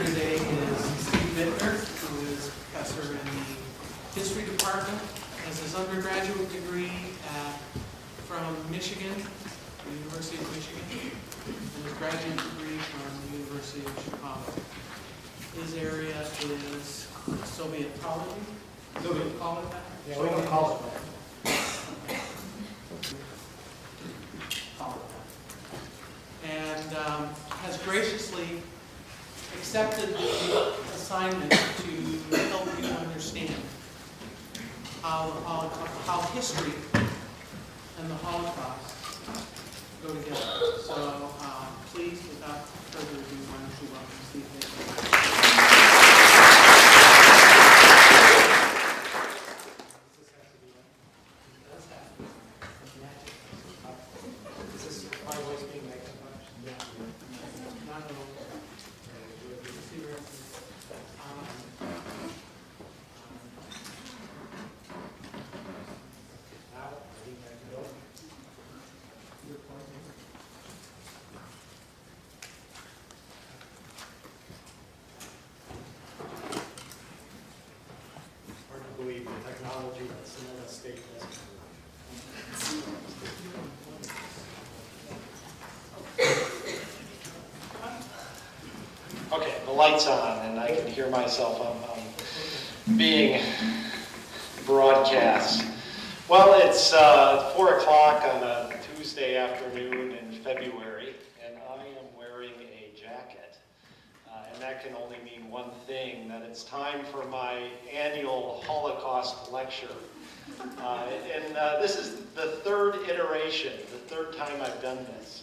here today is Steve Bittner, who is professor in the history department, has his undergraduate degree from Michigan, the University of Michigan, and his graduate degree from the University of Chicago. His area is Soviet polity. Do we call it that? Yeah, we don't call it that. And has graciously accepted the assignment to help you understand how history and the Holocaust go together. So please, without further ado, why don't you welcome Steve Bittner. Believe the technology that's in that state doesn't. Okay, the light's on and I can hear myself. I'm being broadcast. Well, it's 4 o'clock on a Tuesday afternoon in February, and I am wearing a jacket. And that can only mean one thing, that it's time for my annual Holocaust lecture. This is the third iteration, the third time I've done this.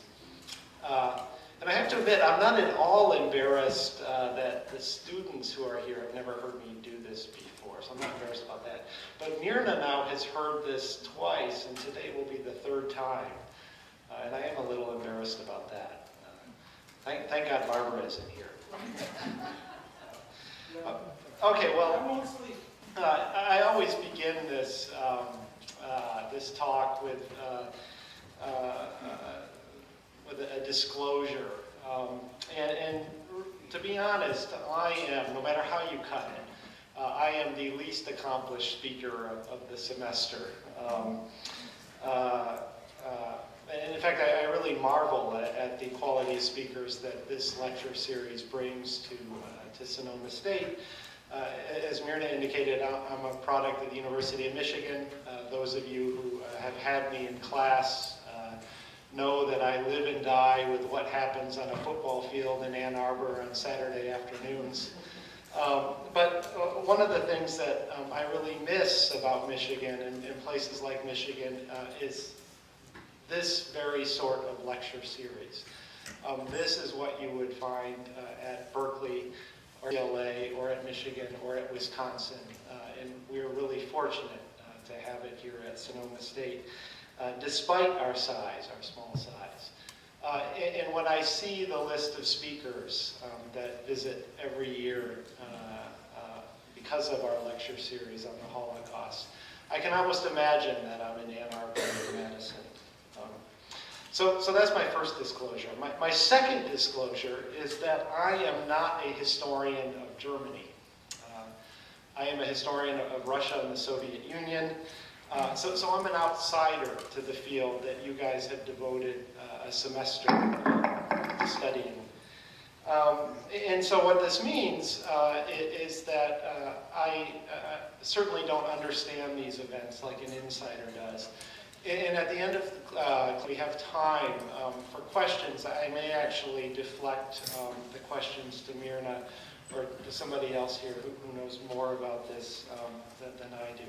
And I have to admit, I'm not at all embarrassed that the students who are here have never heard me do this before, so I'm not embarrassed about that. But Myrna now has heard this twice, and today will be the third time. And I am a little embarrassed about that. Thank God Barbara isn't here. Okay, well, I always begin this this talk with a disclosure, and to be honest, I am, no matter how you cut it, I am the least accomplished speaker of the semester. And in fact, I really marvel at the quality of speakers that this lecture series brings to Sonoma State. As Myrna indicated, I'm a product of the University of Michigan. Those of you who have had me in class know that I live and die with what happens on a football field in Ann Arbor on Saturday afternoons. But one of the things that I really miss about Michigan and places like Michigan is this very sort of lecture series. This is what you would find at Berkeley or UCLA or at Michigan or at Wisconsin. And we're really fortunate to have it here at Sonoma State, despite our size, our small size. And when I see the list of speakers that visit every year because of our lecture series on the Holocaust, I can almost imagine that I'm in Ann Arbor or Madison. So that's my first disclosure. My second disclosure is that I am not a historian of Germany. I am a historian of Russia and the Soviet Union. So I'm an outsider to the field that you guys have devoted a semester to studying. And so what this means is that I certainly don't understand these events like an insider does. And at the end of the class, we have time for questions. I may actually deflect the questions to Myrna or to somebody else here who knows more about this than I do.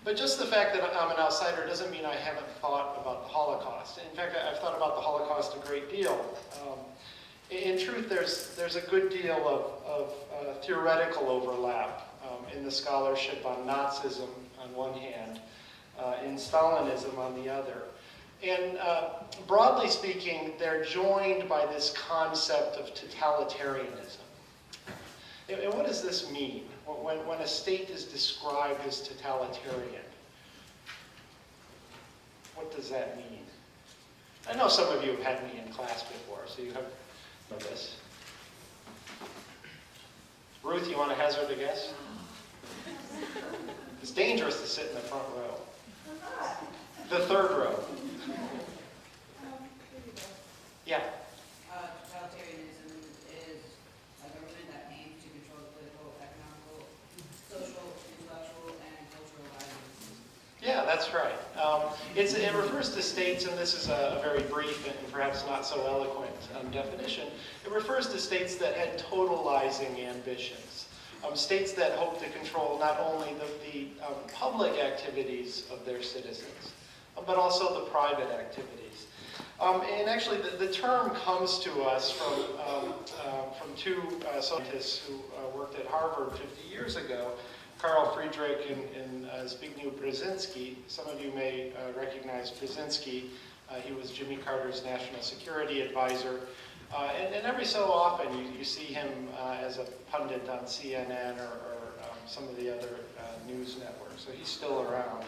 But just the fact that I'm an outsider doesn't mean I haven't thought about the Holocaust. In fact, I've thought about the Holocaust a great deal. In truth, there's a good deal of theoretical overlap in the scholarship on Nazism on one hand, in Stalinism on the other. And broadly speaking, they're joined by this concept of totalitarianism. And what does this mean when a state is described as totalitarian? What does that mean? I know some of you have had me in class before, so you have know this. Ruth, you want to hazard a guess? It's dangerous to sit in the front row. The third row. Yeah. Totalitarianism is a government that aims to control the political, economical, social, intellectual, and cultural values. Yeah, that's right. It refers to states, and this is a very brief and perhaps not so eloquent definition. It refers to states that had totalizing ambitions. States that hope to control not only the public activities of their citizens, but also the private activities. And actually, the term comes to us from two scientists who worked at Harvard 50 years ago, Karl Friedrich and Zbigniew Brzezinski. Some of you may recognize Brzezinski. He was Jimmy Carter's national security advisor. And every so often, you see him as a pundit on CNN or some of the other news networks. So he's still around.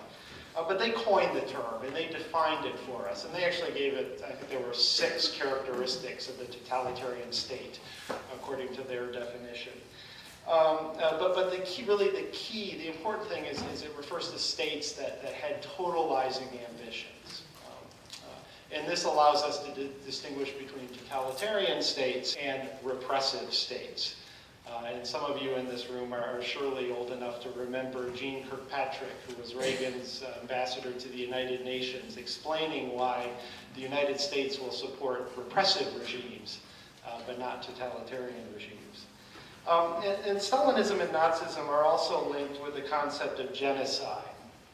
But they coined the term, and they defined it for us. And they actually gave it, I think there were 6 characteristics of the totalitarian state, according to their definition. But the key, the important thing is it refers to states that had totalizing ambitions. And this allows us to distinguish between totalitarian states and repressive states. And some of you in this room are surely old enough to remember Jeane Kirkpatrick, who was Reagan's ambassador to the United Nations, explaining why the United States will support repressive regimes, but not totalitarian regimes. And Stalinism and Nazism are also linked with the concept of genocide,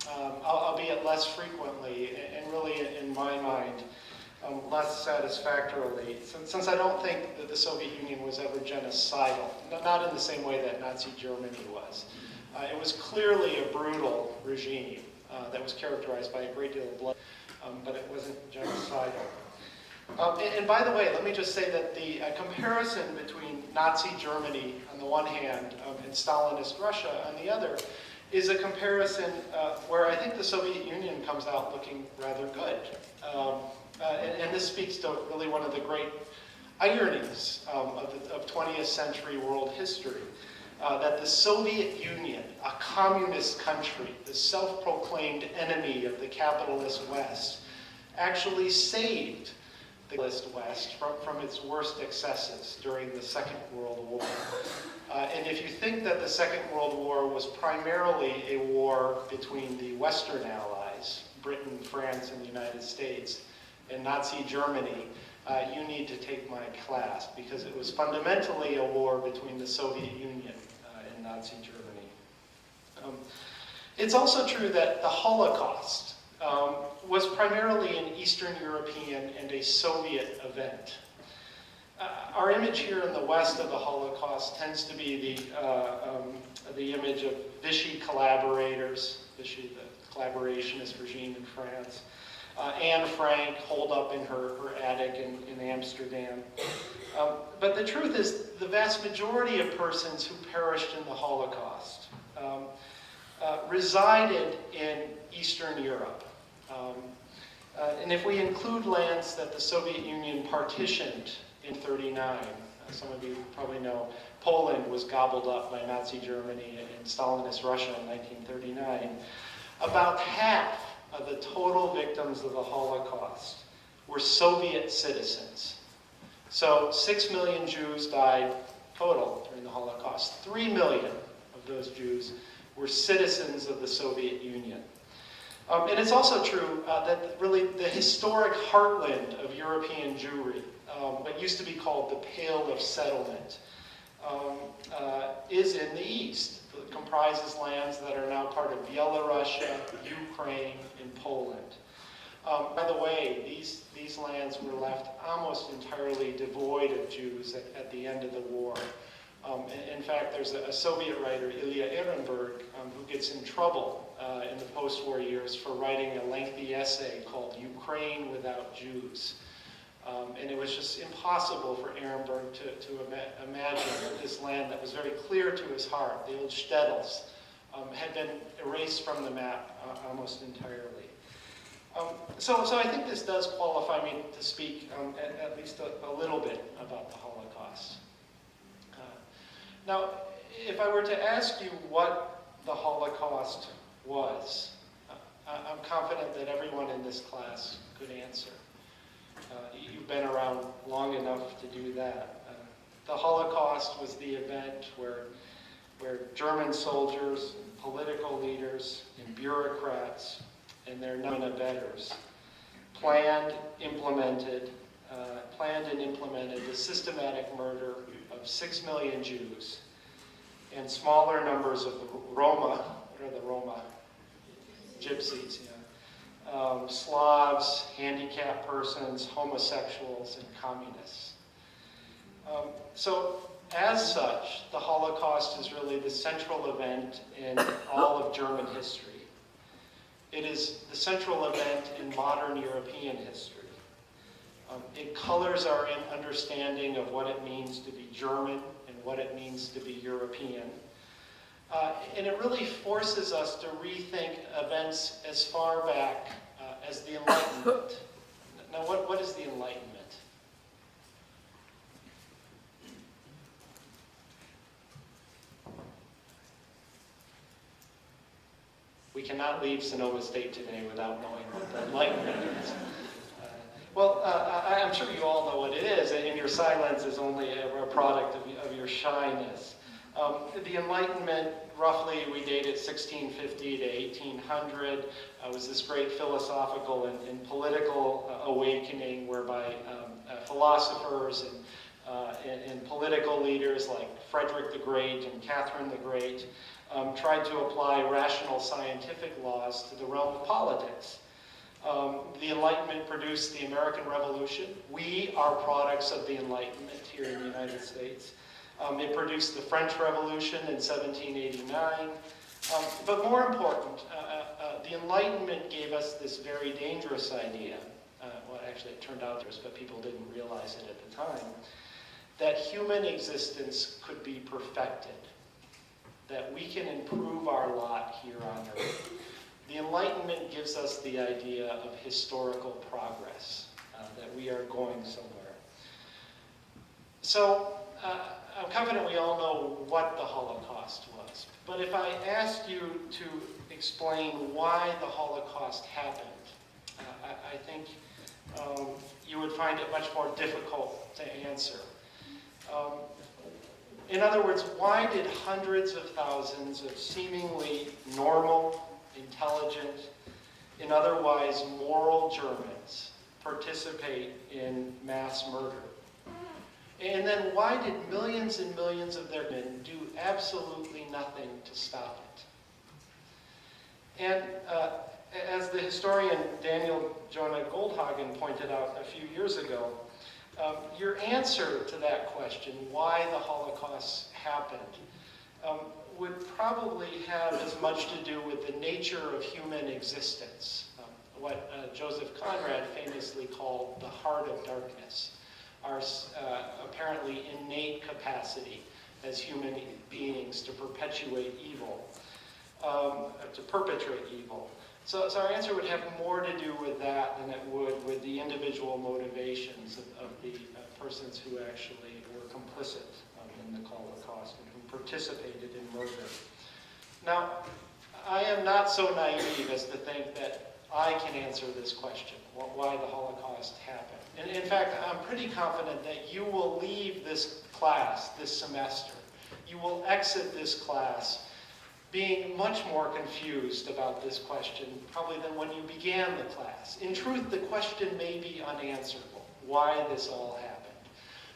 albeit less frequently, and really, in my mind, less satisfactorily, since I don't think that the Soviet Union was ever genocidal, not in the same way that Nazi Germany was. It was clearly a brutal regime that was characterized by a great deal of blood, but it wasn't genocidal. And by the way, let me just say that the comparison between Nazi Germany on the one hand and Stalinist Russia on the other is a comparison where I think the Soviet Union comes out looking rather good. And this speaks to really one of the great ironies of 20th century world history, that the Soviet Union, a communist country, the self-proclaimed enemy of the capitalist West, actually saved the capitalist West from its worst excesses during the Second World War. And if you think that the Second World War was primarily a war between the Western Allies, Britain, France, and the United States, and Nazi Germany, you need to take my class, because it was fundamentally a war between the Soviet Union and Nazi Germany. It's also true that the Holocaust was primarily an Eastern European and a Soviet event. Our image here in the West of the Holocaust tends to be the image of Vichy collaborators, Vichy, the collaborationist regime in France, Anne Frank holed up in her attic in Amsterdam. But the truth is, the vast majority of persons who perished in the Holocaust resided in Eastern Europe. And if we include lands that the Soviet Union partitioned in 1939, some of you probably know, Poland was gobbled up by Nazi Germany and Stalinist Russia in 1939. About half of the total victims of the Holocaust were Soviet citizens. So 6 million Jews died total during the Holocaust. 3 million of those Jews were citizens of the Soviet Union. And it's also true that really the historic heartland of European Jewry, what used to be called the Pale of Settlement, is in the East. It comprises lands that are now part of Belarusia, Ukraine, and Poland. By the way, these lands were left almost entirely devoid of Jews at the end of the war. In fact, there's a Soviet writer, Ilya Ehrenberg, who gets in trouble in the post-war years for writing a lengthy essay called Ukraine Without Jews. And it was just impossible for Ehrenberg to imagine that this land that was very clear to his heart, the old shtetls, had been erased from the map almost entirely. So I think this does qualify me to speak at least a little bit about the Holocaust. Now, if I were to ask you what the Holocaust was, I'm confident that everyone in this class could answer. You've been around long enough to do that. The Holocaust was the event where German soldiers, political leaders, and bureaucrats, and their known abettors planned and implemented the systematic murder of 6 million Jews and smaller numbers of the Roma. What are the Roma? Gypsies, yeah. Slavs, handicapped persons, homosexuals, and communists. So, as such, the Holocaust is really the central event in all of German history. It is the central event in modern European history. It colors our understanding of what it means to be German and what it means to be European. And it really forces us to rethink events as far back as the Enlightenment. Now, what is the Enlightenment? We cannot leave Sonoma State today without knowing what the Enlightenment is. I'm sure you all know what it is, and your silence is only a product of your shyness. The Enlightenment, roughly, we date it 1650 to 1800, was this great philosophical and political awakening whereby philosophers and political leaders like Frederick the Great and Catherine the Great tried to apply rational scientific laws to the realm of politics. The Enlightenment produced the American Revolution. We are products of the Enlightenment here in the United States. It produced the French Revolution in 1789. But more important, the Enlightenment gave us this very dangerous idea. Well, actually, it turned out dangerous, but people didn't realize it at the time, that human existence could be perfected, that we can improve our lot here on Earth. The Enlightenment gives us the idea of historical progress, that we are going somewhere. So, I'm confident we all know what the Holocaust was. But if I asked you to explain why the Holocaust happened, I think you would find it much more difficult to answer. In other words, why did hundreds of thousands of seemingly normal, intelligent, and otherwise moral Germans participate in mass murder? And then why did millions and millions of their men do absolutely nothing to stop it? And as the historian Daniel Jonah Goldhagen pointed out a few years ago, your answer to that question, why the Holocaust happened, would probably have as much to do with the nature of human existence, what Joseph Conrad famously called the heart of darkness, our apparently innate capacity as human beings to perpetuate evil, to perpetrate evil. So our answer would have more to do with that than it would with the individual motivations of the persons who actually were complicit in the Holocaust and who participated in murder. Now, I am not so naive as to think that I can answer this question, why the Holocaust happened. And in fact, I'm pretty confident that you will leave this class this semester. You will exit this class being much more confused about this question probably than when you began the class. In truth, the question may be unanswerable, why this all happened.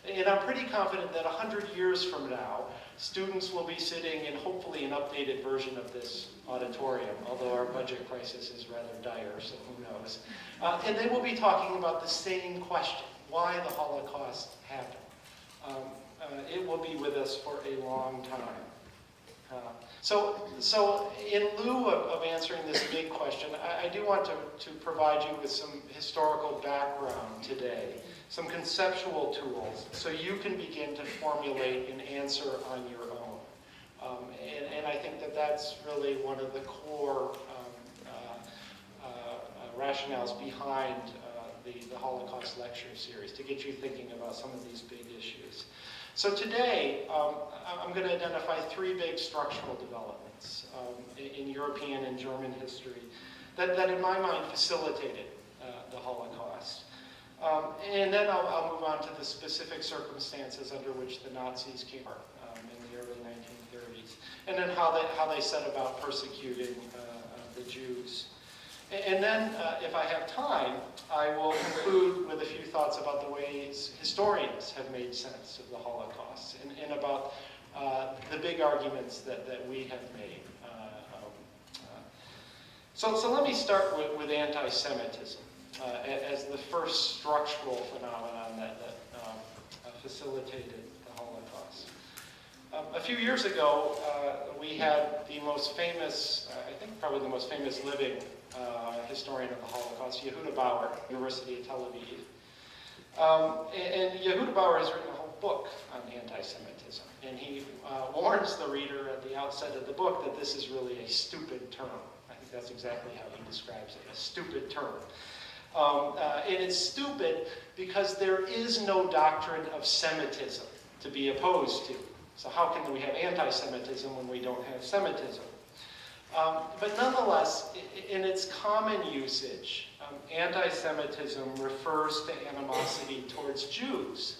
And I'm pretty confident that 100 years from now, students will be sitting in hopefully an updated version of this auditorium, although our budget crisis is rather dire, so who knows. And they will be talking about the same question, why the Holocaust happened. It will be with us for a long time. So in lieu of answering this big question, I do want to provide you with some historical background today, some conceptual tools, so you can begin to formulate an answer on your own. And I think that that's really one of the core rationales behind the Holocaust lecture series, to get you thinking about some of these big issues. So today, I'm going to identify three big structural developments in European and German history that in my mind facilitated the Holocaust. And then I'll move on to the specific circumstances under which the Nazis came in the early 1930s, and then how they set about persecuting the Jews. And then, if I have time, I will conclude with a few thoughts about the ways historians have made sense of the Holocaust, and about the big arguments that we have made. So let me start with anti-Semitism as the first structural phenomenon that facilitated the Holocaust. A few years ago, we had the most famous, I think probably the most famous living historian of the Holocaust, Yehuda Bauer, University of Tel Aviv. And Yehuda Bauer has written a whole book on anti-Semitism. And he warns the reader at the outset of the book that this is really a stupid term. I think that's exactly how he describes it, a stupid term. And it's stupid because there is no doctrine of Semitism to be opposed to. So how can we have anti-Semitism when we don't have Semitism? But nonetheless, in its common usage, anti-Semitism refers to animosity towards Jews,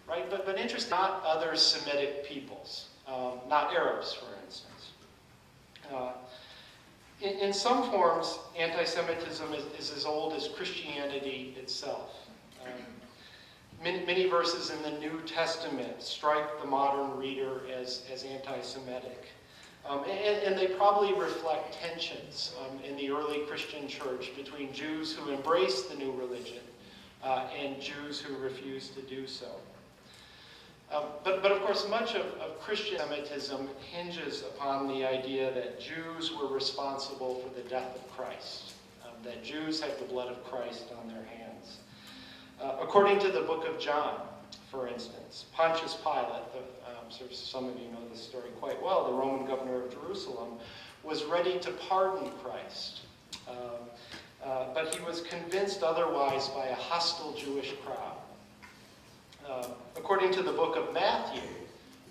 right? But interesting, not other Semitic peoples, not Arabs, for instance. In some forms, anti-Semitism is as old as Christianity itself. Many verses in the New Testament strike the modern reader as anti-Semitic. And they probably reflect tensions in the early Christian church between Jews who embraced the new religion and Jews who refused to do so. But of course, much of Christian Semitism hinges upon the idea that Jews were responsible for the death of Christ, that Jews have the blood of Christ on their hands. According to the book of John, for instance, Pontius Pilate, some of you know this story quite well, the Roman governor of Jerusalem, was ready to pardon Christ. But he was convinced otherwise by a hostile Jewish crowd. According to the book of Matthew,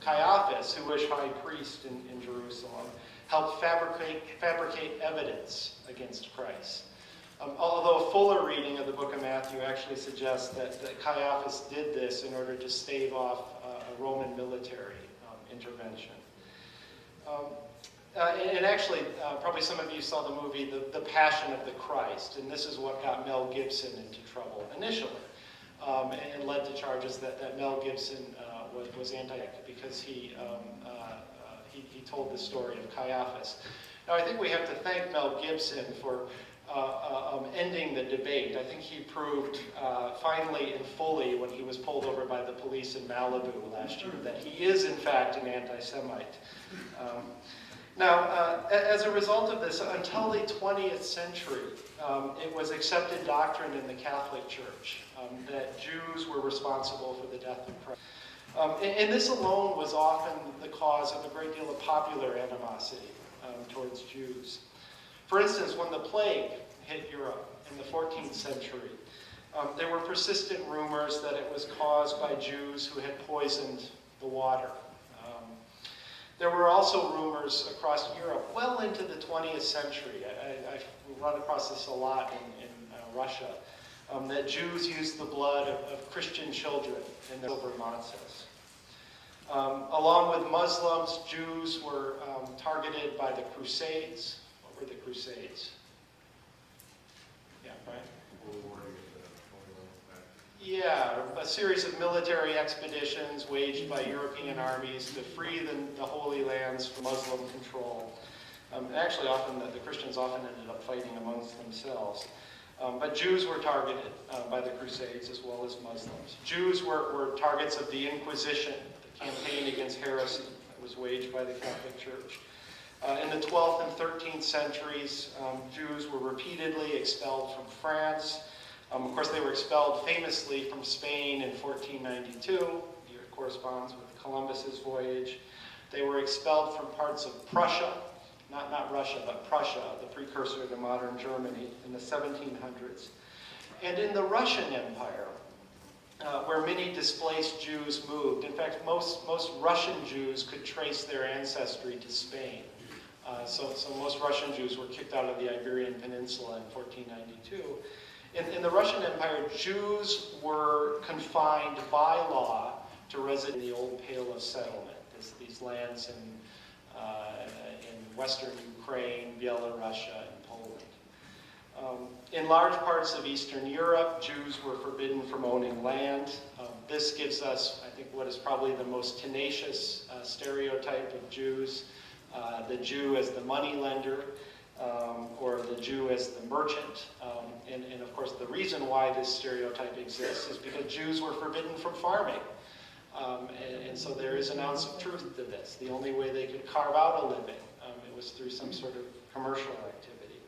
Caiaphas, who was high priest in Jerusalem, helped fabricate evidence against Christ. Although a fuller reading of the book of Matthew actually suggests that Caiaphas did this in order to stave off a Roman military intervention. And actually, probably some of you saw the movie The Passion of the Christ, and this is what got Mel Gibson into trouble initially, and led to charges that Mel Gibson was anti-Semitic because he told the story of Caiaphas. Now, I think we have to thank Mel Gibson for ending the debate. I think he proved finally and fully when he was pulled over by the police in Malibu last year that he is in fact an anti-Semite. Now, as a result of this, until the 20th century, it was accepted doctrine in the Catholic Church that Jews were responsible for the death of Christ. And this alone was often the cause of a great deal of popular animosity towards Jews. For instance, when the plague hit Europe in the 14th century, there were persistent rumors that it was caused by Jews who had poisoned the water. There were also rumors across Europe well into the 20th century. I've run across this a lot in Russia, that Jews used the blood of Christian children in their silver matzahs. Along with Muslims, Jews were targeted by the Crusades. What were the Crusades? Yeah, right? Yeah, a series of military expeditions waged by European armies to free the Holy Lands from Muslim control. Actually, often the Christians often ended up fighting amongst themselves. But Jews were targeted by the Crusades as well as Muslims. Jews were targets of the Inquisition, the campaign against heresy that was waged by the Catholic Church. In the 12th and 13th centuries, Jews were repeatedly expelled from France. Of course, they were expelled famously from Spain in 1492. Year corresponds with Columbus's voyage. They were expelled from parts of Prussia, not Russia, but Prussia, the precursor to modern Germany, in the 1700s. And in the Russian Empire, where many displaced Jews moved. In fact, most Russian Jews could trace their ancestry to Spain. So most Russian Jews were kicked out of the Iberian Peninsula in 1492. In the Russian Empire, Jews were confined by law to reside in the old Pale of Settlement, these lands in western Ukraine, Byelorussia, and Poland. In large parts of Eastern Europe, Jews were forbidden from owning land. This gives us, I think, what is probably the most tenacious stereotype of Jews. The Jew as the moneylender, or the Jew as the merchant. And of course, the reason why this stereotype exists is because Jews were forbidden from farming. And so there is an ounce of truth to this. The only way they could carve out a living, it was through some sort of commercial activity.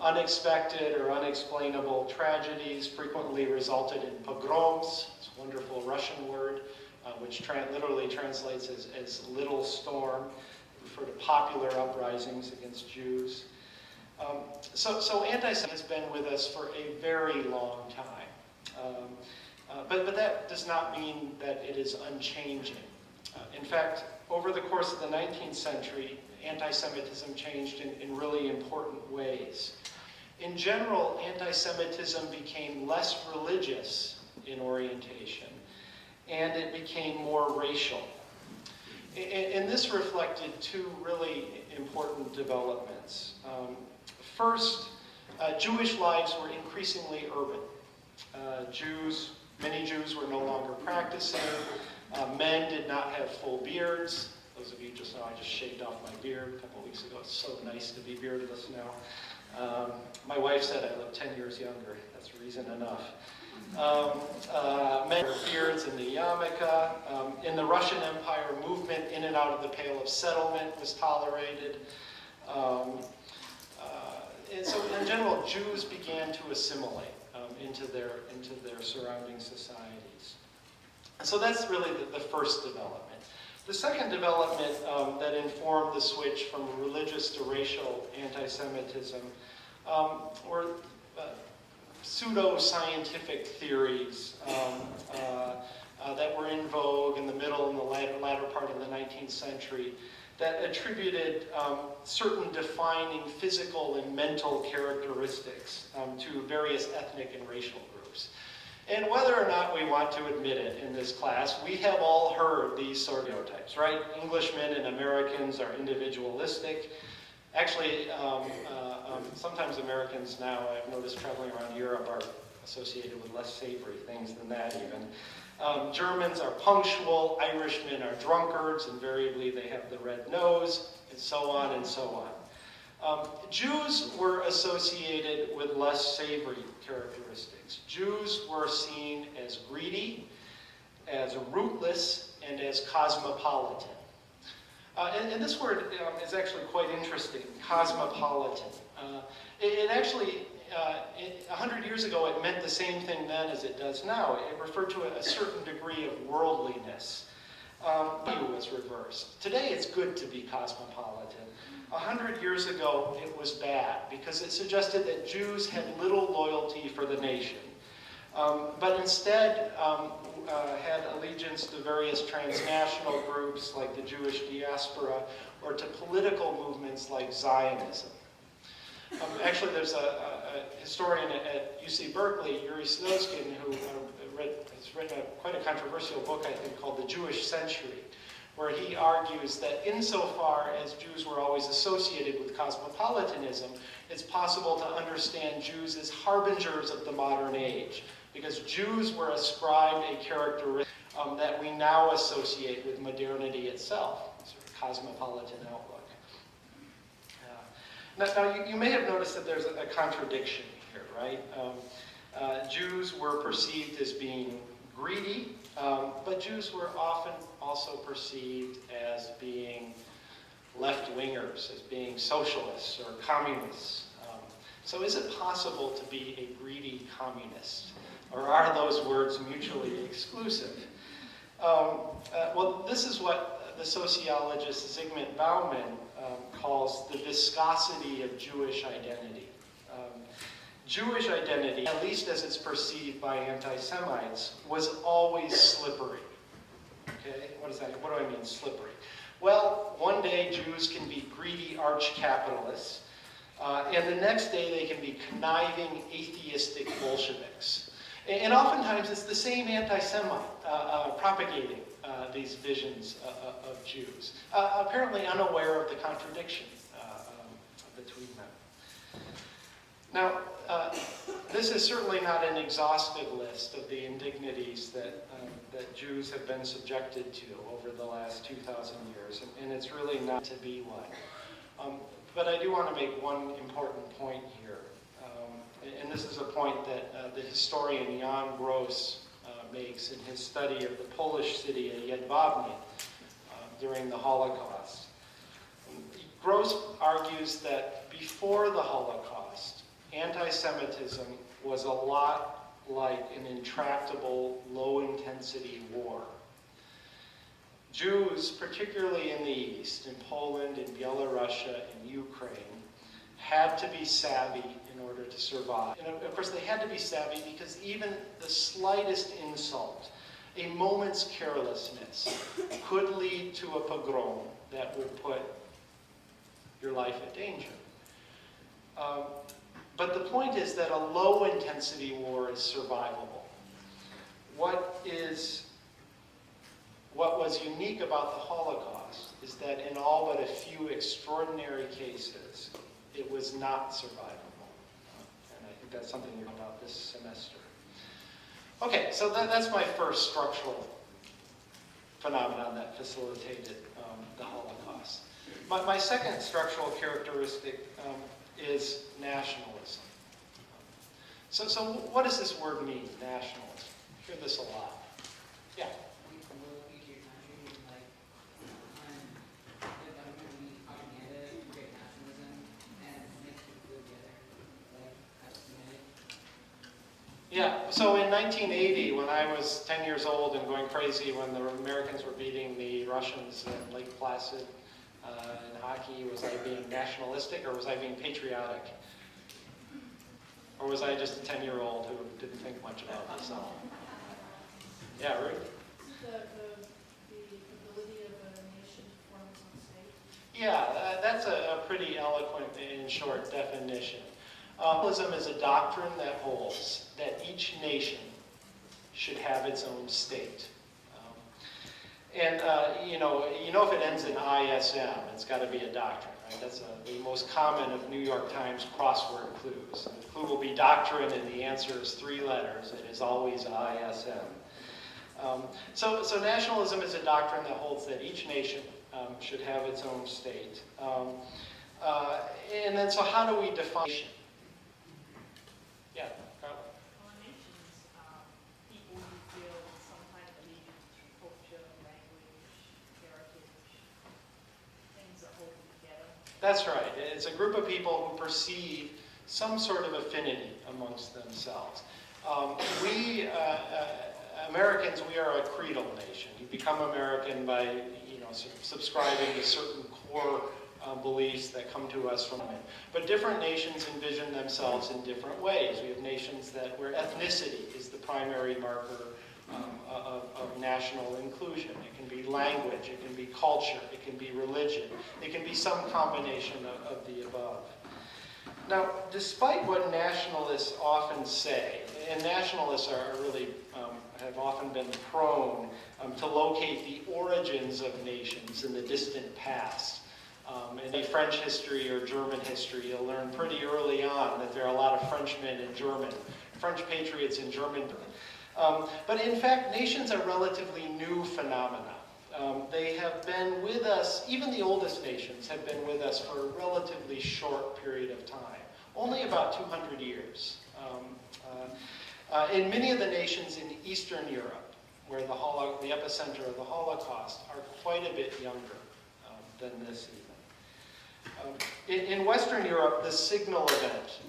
Unexpected or unexplainable tragedies frequently resulted in pogroms. It's a wonderful Russian word, which literally translates as little storm. Refer to popular uprisings against Jews. So anti-Semitism has been with us for a very long time. But that does not mean that it is unchanging. In fact, over the course of the 19th century, anti-Semitism changed in really important ways. In general, anti-Semitism became less religious in orientation, and it became more racial. And this reflected two really important developments. First, Jewish lives were increasingly urban. Many Jews were no longer practicing. Men did not have full beards. Those of you just know I just shaved off my beard a couple weeks ago. It's so nice to be beardless now. My wife said I look 10 years younger. That's reason enough. Men with beards in the yarmulke. In the Russian Empire, movement in and out of the Pale of Settlement was tolerated. And so in general, Jews began to assimilate into their surrounding societies. So that's really the first development. The second development that informed the switch from religious to racial anti-Semitism were pseudo-scientific theories that were in vogue in the middle and the latter part of the 19th century that attributed certain defining physical and mental characteristics to various ethnic and racial groups. And whether or not we want to admit it in this class, we have all heard these stereotypes, right? Englishmen and Americans are individualistic. Actually, sometimes Americans now, I've noticed traveling around Europe, are associated with less savory things than that even. Germans are punctual, Irishmen are drunkards, invariably they have the red nose, and so on and so on. Jews were associated with less savory characteristics. Jews were seen as greedy, as rootless, and as cosmopolitan. And this word is actually quite interesting, cosmopolitan. It actually, 100 years ago, it meant the same thing then as it does now. It referred to a certain degree of worldliness. Value was reversed. Today, it's good to be cosmopolitan. 100 years ago, it was bad because it suggested that Jews had little loyalty for the nation, but instead had allegiance to various transnational groups like the Jewish diaspora or to political movements like Zionism. Actually, there's a historian at UC Berkeley, Yuri Snowskin, who has written quite a controversial book, I think, called The Jewish Century, where he argues that insofar as Jews were always associated with cosmopolitanism, it's possible to understand Jews as harbingers of the modern age, because Jews were ascribed a characteristic that we now associate with modernity itself, sort of cosmopolitan outlook. Now you may have noticed that there's a contradiction here, right? Jews were perceived as being greedy, but Jews were often also perceived as being left-wingers, as being socialists or communists. So is it possible to be a greedy communist? Or are those words mutually exclusive? Well, this is what the sociologist Zygmunt Bauman calls the viscosity of Jewish identity. Jewish identity, at least as it's perceived by anti-Semites, was always slippery. Okay, what is that? What do I mean, slippery? Well, one day Jews can be greedy arch-capitalists, and the next day they can be conniving atheistic Bolsheviks. And oftentimes it's the same anti-Semite propagating these visions of Jews, apparently unaware of the contradiction between them. Now, this is certainly not an exhaustive list of the indignities that Jews have been subjected to over the last 2,000 years, and it's really not to be one. But I do want to make one important point here, and this is a point that the historian Jan Gross makes in his study of the Polish city of Jedwabne during the Holocaust. Gross argues that before the Holocaust, anti-Semitism was a lot like an intractable, low-intensity war. Jews, particularly in the East, in Poland, in Belarusia, in Ukraine, had to be savvy in order to survive. And of course, they had to be savvy because even the slightest insult, a moment's carelessness, could lead to a pogrom that would put your life at danger. But the point is that a low-intensity war is survivable. What was unique about the Holocaust is that in all but a few extraordinary cases, it was not survivable. And I think that's something about this semester. Okay, so that's my first structural phenomenon that facilitated the Holocaust. My second structural characteristic is nationalism. So what does this word mean, nationalism? I hear this a lot. Yeah? Yeah, so in 1980, when I was 10 years old and going crazy when the Americans were beating the Russians in Lake Placid in hockey, was I being nationalistic or was I being patriotic? Or was I just a 10-year-old who didn't think much about myself? Yeah, Ruth? The ability of a nation to form its own state? Yeah, that's a pretty eloquent and short definition. Nationalism is a doctrine that holds that each nation should have its own state. You know if it ends in ISM, it's got to be a doctrine, right? That's the most common of New York Times crossword clues. The clue will be doctrine, and the answer is 3 letters. It is always ISM. So nationalism is a doctrine that holds that each nation should have its own state. And then, so how do we define nation? Yeah, Carla? Well, a nation is people who feel some kind of allegiance to culture, language, heritage, things that hold them together. That's right. It's a group of people who perceive some sort of affinity amongst themselves. Americans, we are a creedal nation. You become American by, subscribing to certain core beliefs that come to us from it. But different nations envision themselves in different ways. We have nations where ethnicity is the primary marker of national inclusion. It can be language, it can be culture, it can be religion, it can be some combination of the above. Now, despite what nationalists often say, and nationalists are really have often been prone to locate the origins of nations in the distant past. In French history or German history, you'll learn pretty early on that there are a lot of Frenchmen and French patriots in Germany. But in fact, nations are relatively new phenomena. They have been with us, even the oldest nations have been with us for a relatively short period of time, only about 200 years. In many of the nations in Eastern Europe, where the epicenter of the Holocaust, are quite a bit younger than this even. In Western Europe, the signal event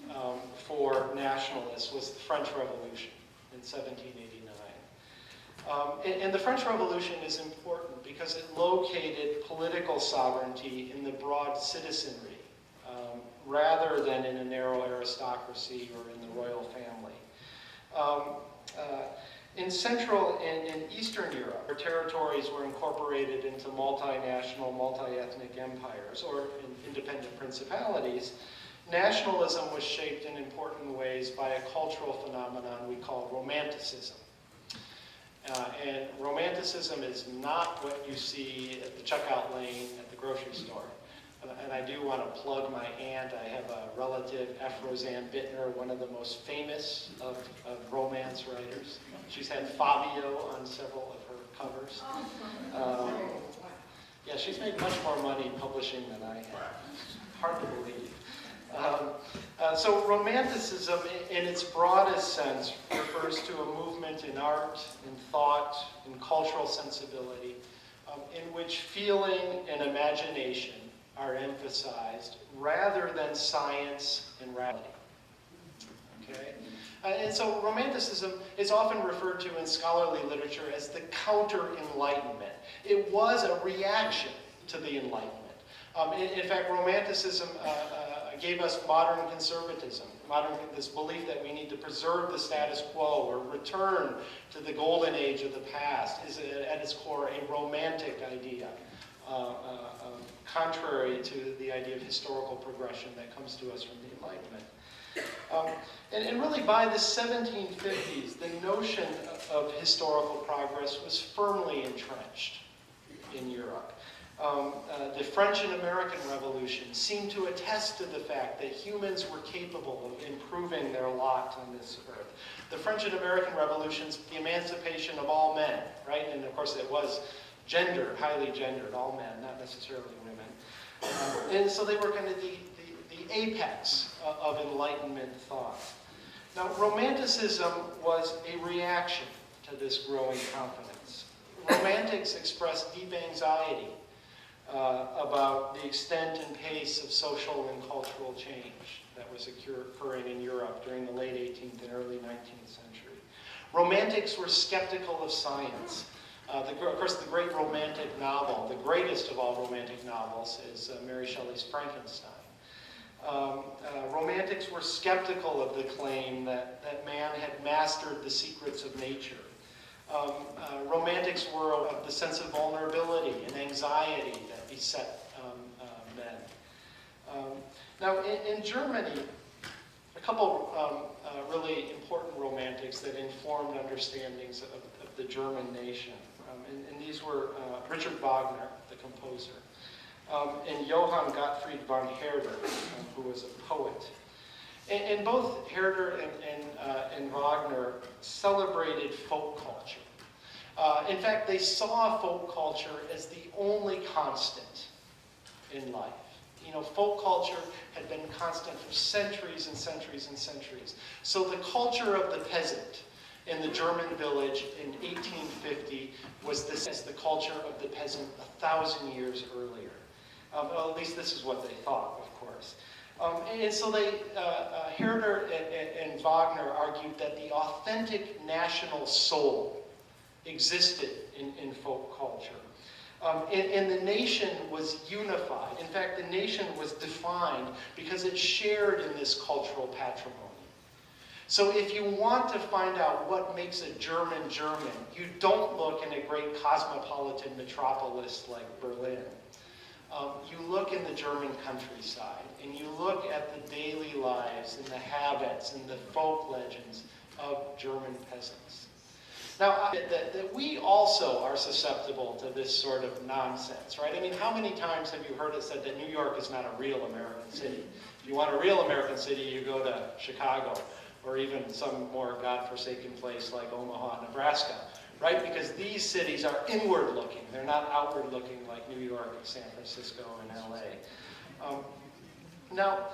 for nationalists was the French Revolution in 1789. And the French Revolution is important because it located political sovereignty in the broad citizenry rather than in a narrow aristocracy or in the royal family. In Central and in Eastern Europe, where territories were incorporated into multinational, multi-ethnic empires or independent principalities, nationalism was shaped in important ways by a cultural phenomenon we call Romanticism. And Romanticism is not what you see at the checkout lane at the grocery store. And I do want to plug my aunt. I have a relative, F. Roseanne Bittner, one of the most famous of romance writers. She's had Fabio on several of her covers. Yeah, she's made much more money publishing than I have. Hard to believe. So Romanticism, in its broadest sense, refers to a movement in art, in thought, in cultural sensibility, in which feeling and imagination are emphasized rather than science and reality. Okay? And so Romanticism is often referred to in scholarly literature as the counter-Enlightenment. It was a reaction to the Enlightenment. In fact, Romanticism gave us modern conservatism, this belief that we need to preserve the status quo or return to the golden age of the past is at its core a romantic idea, contrary to the idea of historical progression that comes to us from the Enlightenment. And really by the 1750s, the notion of historical progress was firmly entrenched in Europe. The French and American Revolution seemed to attest to the fact that humans were capable of improving their lot on this earth. The French and American Revolutions, the emancipation of all men, right? And of course it was gendered, highly gendered, all men, not necessarily women. And so they were kind of the apex of Enlightenment thought. Now, Romanticism was a reaction to this growing confidence. Romantics expressed deep anxiety about the extent and pace of social and cultural change that was occurring in Europe during the late 18th and early 19th century. Romantics were skeptical of science. Of course, the great romantic novel, the greatest of all romantic novels, is Mary Shelley's Frankenstein. Romantics were skeptical of the claim that man had mastered the secrets of nature. Romantics were of the sense of vulnerability and anxiety that beset men. Now, in Germany, a couple really important romantics that informed understandings of the German nation. And these were Richard Wagner, the composer, and Johann Gottfried von Herder, who was a poet. And both Herder and Wagner celebrated folk culture. In fact, they saw folk culture as the only constant in life. You know, folk culture had been constant for centuries and centuries and centuries. So the culture of the peasant in the German village in 1850 was the culture of the peasant 1,000 years earlier. Well, at least this is what they thought, of course. And so Herder and Wagner argued that the authentic national soul existed in folk culture. And the nation was unified. In fact, the nation was defined because it shared in this cultural patrimony. So if you want to find out what makes a German German, you don't look in a great cosmopolitan metropolis like Berlin. You look in the German countryside, and you look at the daily lives and the habits and the folk legends of German peasants. Now, that we also are susceptible to this sort of nonsense, right? I mean, how many times have you heard it said that New York is not a real American city? If you want a real American city, you go to Chicago, or even some more godforsaken place like Omaha, Nebraska, right? Because these cities are inward-looking. They're not outward-looking like New York and San Francisco and LA. Now,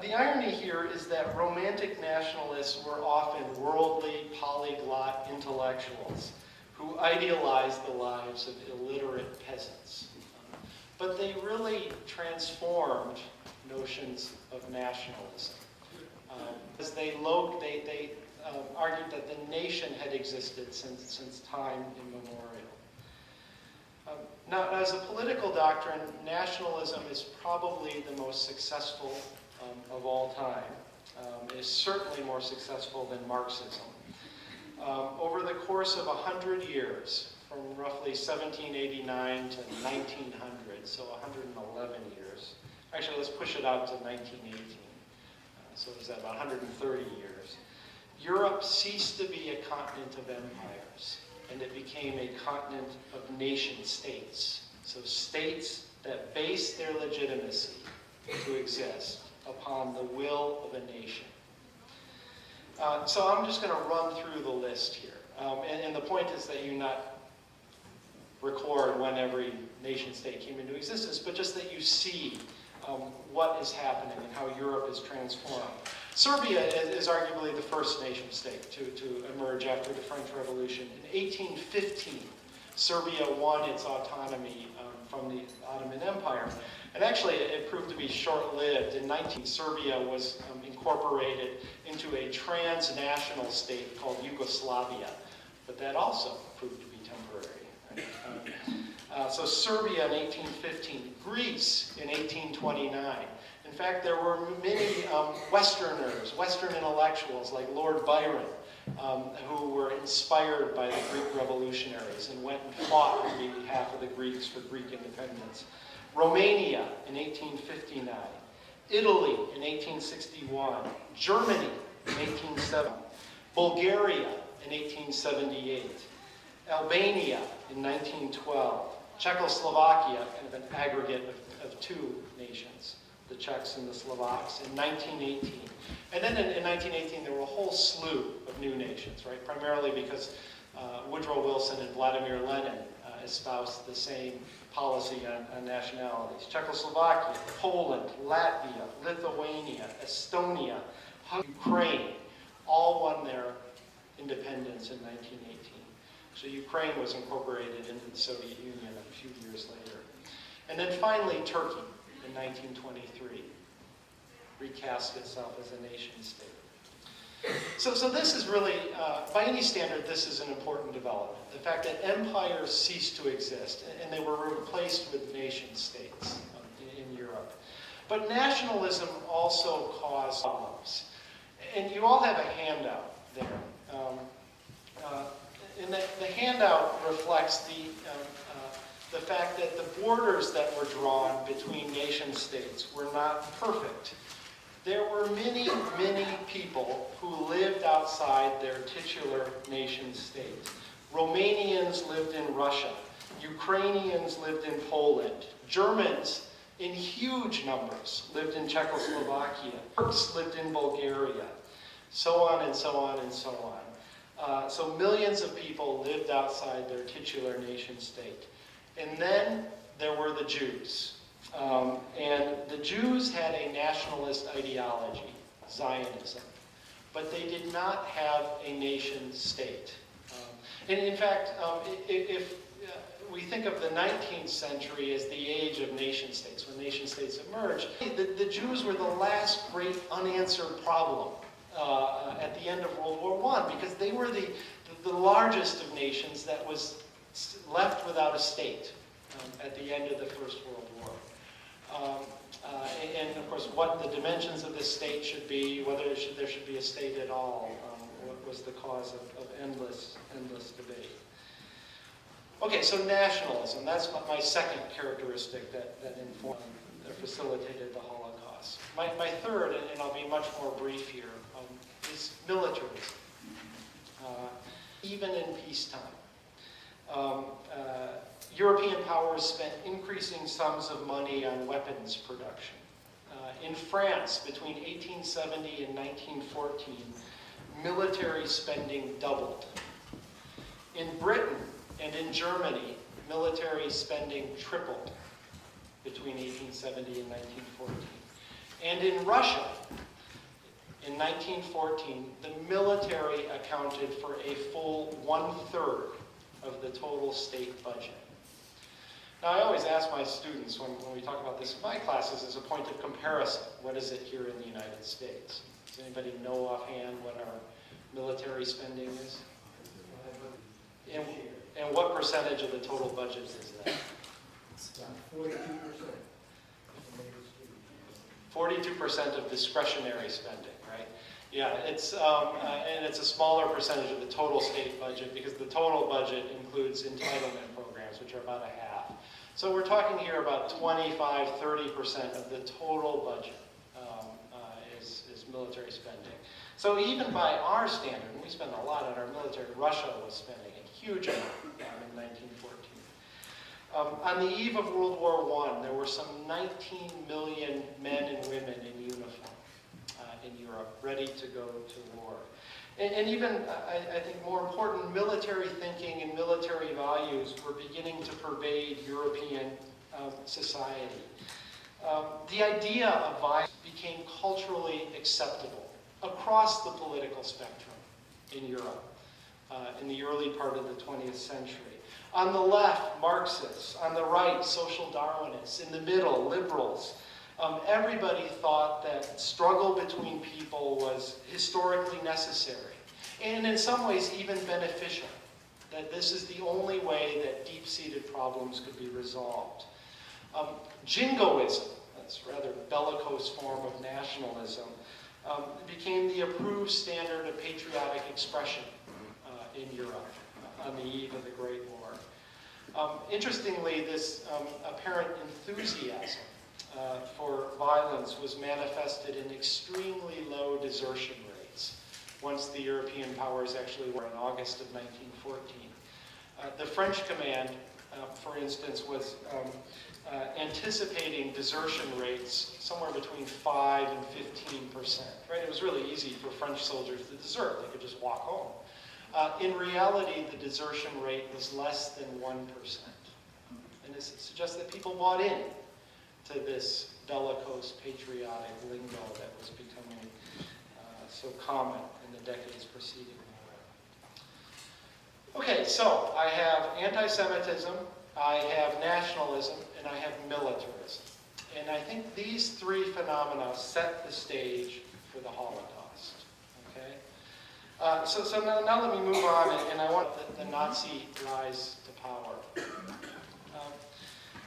the irony here is that romantic nationalists were often worldly, polyglot intellectuals who idealized the lives of illiterate peasants. But they really transformed notions of nationalism. Because they argued that the nation had existed since time immemorial. Now, as a political doctrine, nationalism is probably the most successful of all time, is certainly more successful than Marxism. Over the course of 100 years, from roughly 1789 to 1900, so 111 years. Actually, let's push it out to 1918. So is that about 130 years? Europe ceased to be a continent of empires, and it became a continent of nation states. So states that base their legitimacy to exist upon the will of a nation. So I'm just going to run through the list here. And the point is that you not record when every nation state came into existence, but just that you see what is happening and how Europe is transformed. Serbia is arguably the first nation state to emerge after the French Revolution. In 1815, Serbia won its autonomy from the Ottoman Empire. And actually, it proved to be short-lived. In 19, Serbia was incorporated into a transnational state called Yugoslavia. But that also proved to be temporary. Right? So Serbia in 1815, Greece in 1829. In fact, there were many Westerners, Western intellectuals like Lord Byron, who were inspired by the Greek revolutionaries and went and fought on behalf of the Greeks for Greek independence. Romania in 1859, Italy in 1861, Germany in 1870, Bulgaria in 1878, Albania in 1912, Czechoslovakia, kind of an aggregate of two nations, the Czechs and the Slovaks, in 1918. And then in 1918, there were a whole slew of new nations, right? Primarily because Woodrow Wilson and Vladimir Lenin espoused the same policy on nationalities. Czechoslovakia, Poland, Latvia, Lithuania, Estonia, Ukraine, all won their independence in 1918. So Ukraine was incorporated into the Soviet Union a few years later. And then finally, Turkey in 1923 recast itself as a nation state. So this is really, by any standard, this is an important development. The fact that empires ceased to exist, and they were replaced with nation states in Europe. But nationalism also caused problems. And you all have a handout there. And the handout reflects the fact that the borders that were drawn between nation states were not perfect. There were many, many people who lived outside their titular nation state. Romanians lived in Russia. Ukrainians lived in Poland. Germans, in huge numbers, lived in Czechoslovakia. Turks lived in Bulgaria. So on and so on and so on. So millions of people lived outside their titular nation state. And then there were the Jews. And the Jews had a nationalist ideology, Zionism, but they did not have a nation state. And in fact, if we think of the 19th century as the age of nation states, when nation states emerged, the Jews were the last great unanswered problem at the end of World War I, because they were the largest of nations that was left without a state at the end of the First World War. And of course, what the dimensions of this state should be, whether there should be a state at all, was the cause of endless debate. Okay, so nationalism, that's my second characteristic that informed or facilitated the Holocaust. My third, and I'll be much more brief here, is militarism, even in peacetime. European powers spent increasing sums of money on weapons production. In France, between 1870 and 1914, military spending doubled. In Britain and in Germany, military spending tripled between 1870 and 1914. And in Russia, in 1914, the military accounted for a full 1/3 of the total state budget. Now, I always ask my students when we talk about this in my classes as a point of comparison, what is it here in the United States? Does anybody know offhand what our military spending is? And what percentage of the total budget is that? It's about 42%. 42%? 42% of discretionary spending, right? Yeah, it's, and it's a smaller percentage of the total state budget because the total budget includes entitlement programs, which are about a half. So we're talking here about 25, 30% of the total budget is military spending. So even by our standard, and we spend a lot on our military, Russia was spending a huge amount in 1914. On the eve of World War I, there were some 19 million men and women in uniform in Europe, ready to go to war. And even, I think more important, military thinking and military values were beginning to pervade European society. The idea of violence became culturally acceptable across the political spectrum in Europe in the early part of the 20th century. On the left, Marxists. On the right, social Darwinists. In the middle, liberals. Everybody thought that struggle between people was historically necessary, and in some ways even beneficial, that this is the only way that deep-seated problems could be resolved. Jingoism, that's a rather bellicose form of nationalism, became the approved standard of patriotic expression in Europe on the eve of the Great War. Interestingly, this apparent enthusiasm for violence was manifested in extremely low desertion rates once the European powers actually were in August of 1914. The French command, for instance, was anticipating desertion rates somewhere between 5 and 15%. Right? It was really easy for French soldiers to desert. They could just walk home. In reality, the desertion rate was less than 1%. And this suggests that people bought in to this bellicose, patriotic lingo that was becoming so common in the decades preceding the war. Okay, so I have anti-Semitism, I have nationalism, and I have militarism. And I think these three phenomena set the stage for the Holocaust. Okay? So now let me move on, and I want the Nazi rise to power.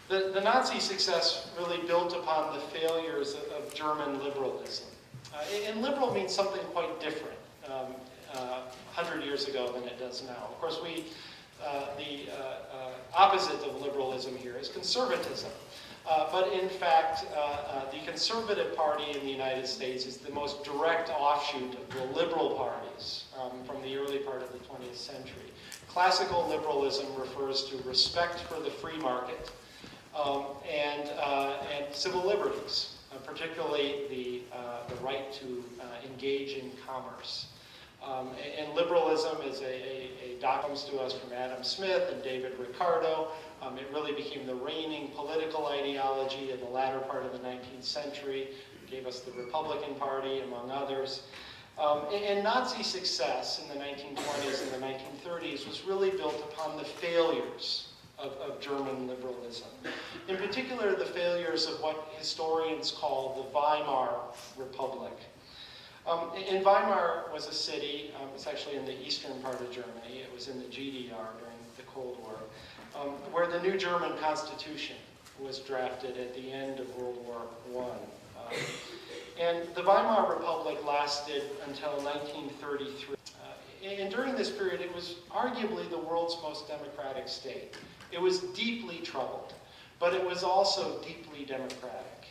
The Nazi success really built upon the failures of German liberalism. And liberal means something quite different 100 years ago than it does now. Of course, the opposite of liberalism here is conservatism. But in fact, the Conservative Party in the United States is the most direct offshoot of the liberal parties from the early part of the 20th century. Classical liberalism refers to respect for the free market and civil liberties, particularly the right to engage in commerce. And liberalism is a document to us from Adam Smith and David Ricardo. It really became the reigning political ideology in the latter part of the 19th century. It gave us the Republican Party, among others. And Nazi success in the 1920s and the 1930s was really built upon the failures of German liberalism. In particular, the failures of what historians call the Weimar Republic. And Weimar was a city, it's actually in the eastern part of Germany, it was in the GDR during the Cold War, where the new German Constitution was drafted at the end of World War I. And the Weimar Republic lasted until 1933. And during this period, it was arguably the world's most democratic state. It was deeply troubled, but it was also deeply democratic.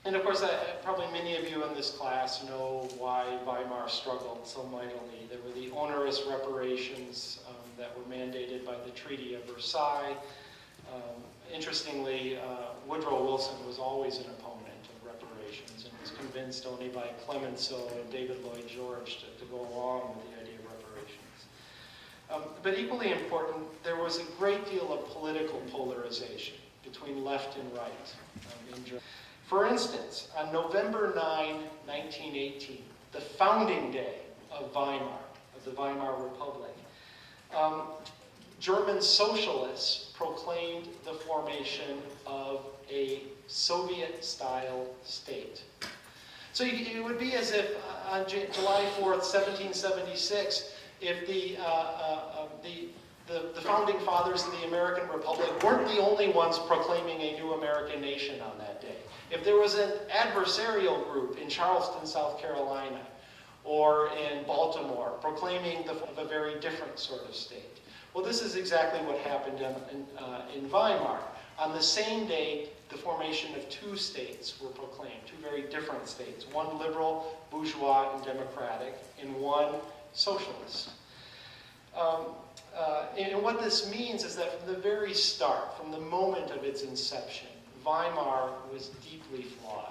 And of course, probably many of you in this class know why Weimar struggled so mightily. There were the onerous reparations that were mandated by the Treaty of Versailles. Interestingly, Woodrow Wilson was always an opponent of reparations and was convinced only by Clemenceau and David Lloyd George to go along with the idea of reparations. But equally important, there was a great deal of political polarization between left and right in Germany. For instance, on November 9, 1918, the founding day of Weimar, of the Weimar Republic, German socialists proclaimed the formation of a Soviet-style state. So it would be as if on July 4th, 1776, if the founding fathers of the American Republic weren't the only ones proclaiming a new American nation on that day. If there was an adversarial group in Charleston, South Carolina, or in Baltimore, proclaiming of a very different sort of state. Well, this is exactly what happened in Weimar. On the same day, the formation of two states were proclaimed, two very different states, one liberal, bourgeois, and democratic, and one socialist. And what this means is that from the very start, from the moment of its inception, Weimar was deeply flawed.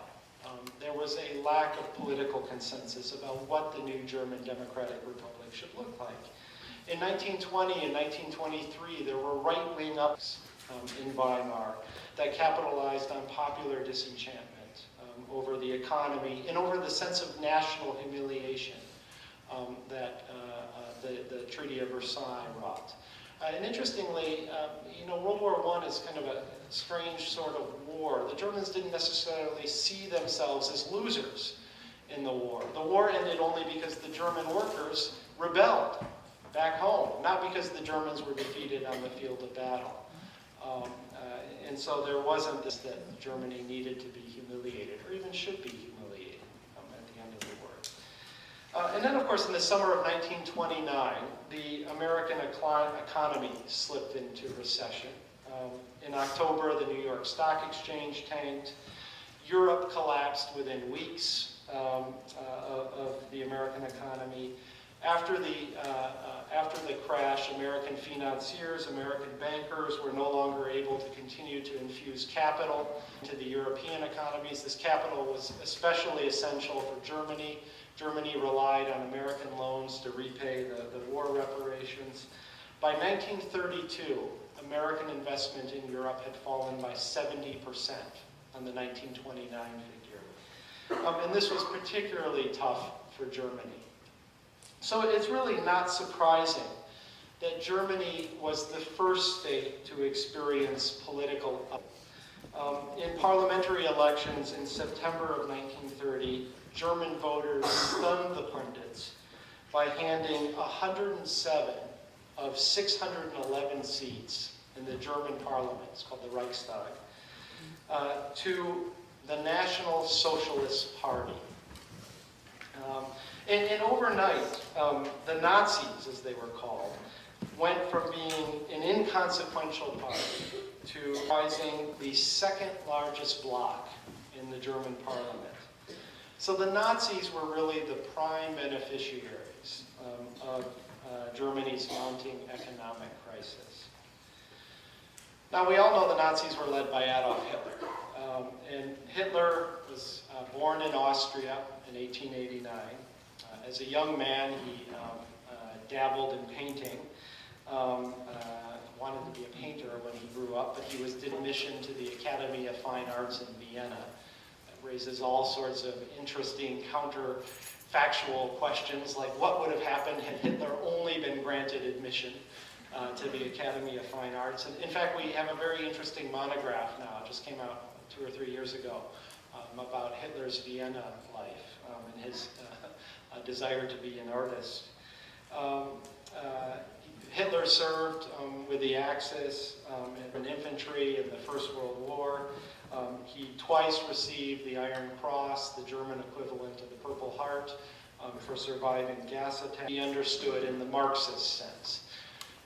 There was a lack of political consensus about what the new German Democratic Republic should look like. In 1920 and 1923, there were right-wing ups in Weimar that capitalized on popular disenchantment over the economy and over the sense of national humiliation that the Treaty of Versailles wrought. And interestingly, World War I is kind of a strange sort of war. The Germans didn't necessarily see themselves as losers in the war. The war ended only because the German workers rebelled back home, not because the Germans were defeated on the field of battle. And so there wasn't this that Germany needed to be humiliated, or even should be humiliated at the end of the war. And then, of course, in the summer of 1929, the American economy slipped into recession. In October, the New York Stock Exchange tanked. Europe collapsed within weeks of the American economy. After the crash, American financiers, American bankers were no longer able to continue to infuse capital into the European economies. This capital was especially essential for Germany. Germany relied on American loans to repay the war reparations. By 1932, American investment in Europe had fallen by 70% on the 1929 figure. And this was particularly tough for Germany. So it's really not surprising that Germany was the first state to experience political upheaval. In parliamentary elections in September of 1930, German voters stunned the pundits by handing 107 of 611 seats in the German parliament, it's called the Reichstag, to the National Socialist Party. And overnight, the Nazis, as they were called, went from being an inconsequential party to rising the second largest bloc in the German parliament. So the Nazis were really the prime beneficiaries of Germany's mounting economic crisis. Now, we all know the Nazis were led by Adolf Hitler. And Hitler was born in Austria in 1889. As a young man, he dabbled in painting, wanted to be a painter when he grew up, but he was did admission to the Academy of Fine Arts in Vienna. That raises all sorts of interesting counterfactual questions, like what would have happened had Hitler only been granted admission to the Academy of Fine Arts. And in fact, we have a very interesting monograph now, it just came out 2 or 3 years ago, about Hitler's Vienna life and his desire to be an artist. Hitler served with the Axis in infantry in the First World War. He twice received the Iron Cross, the German equivalent of the Purple Heart, for surviving gas attacks. He understood in the Marxist sense.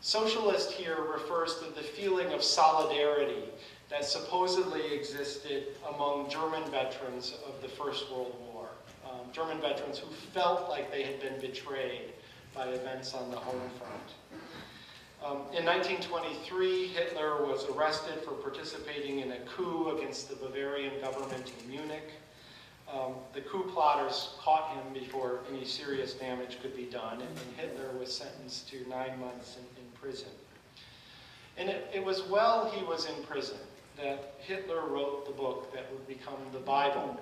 Socialist here refers to the feeling of solidarity that supposedly existed among German veterans of the First World War. German veterans who felt like they had been betrayed by events on the home front. In 1923, Hitler was arrested for participating in a coup against the Bavarian government in Munich. The coup plotters caught him before any serious damage could be done, and Hitler was sentenced to 9 months in prison. And it was while he was in prison that Hitler wrote the book that would become the Bible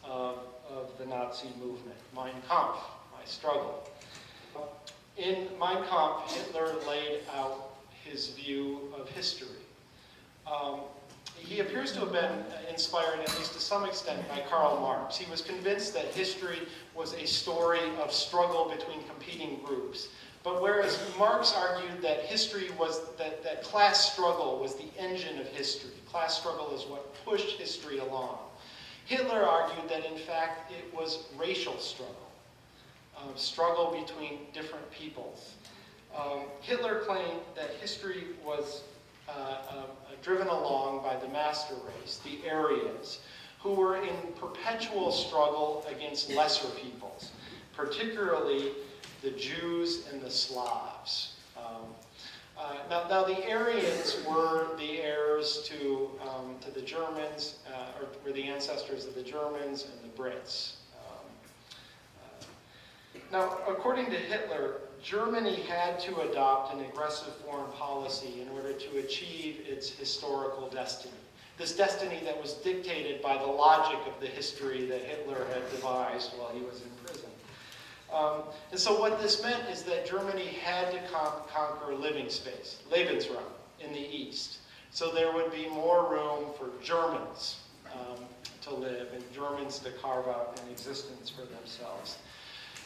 of the Nazi movement, Mein Kampf, My Struggle. In Mein Kampf, Hitler laid out his view of history. He appears to have been inspired, at least to some extent, by Karl Marx. He was convinced that history was a story of struggle between competing groups. But whereas Marx argued that history was, that class struggle was the engine of history, class struggle is what pushed history along, Hitler argued that in fact it was racial struggle between different peoples. Hitler claimed that history was driven along by the master race, the Aryans, who were in perpetual struggle against lesser peoples, particularly the Jews and the Slavs. Now the Aryans were the heirs to the Germans, or were the ancestors of the Germans and the Brits. Now, according to Hitler, Germany had to adopt an aggressive foreign policy in order to achieve its historical destiny. This destiny that was dictated by the logic of the history that Hitler had devised while he was in prison. And so what this meant is that Germany had to conquer living space, Lebensraum, in the east. So there would be more room for Germans to live and Germans to carve out an existence for themselves.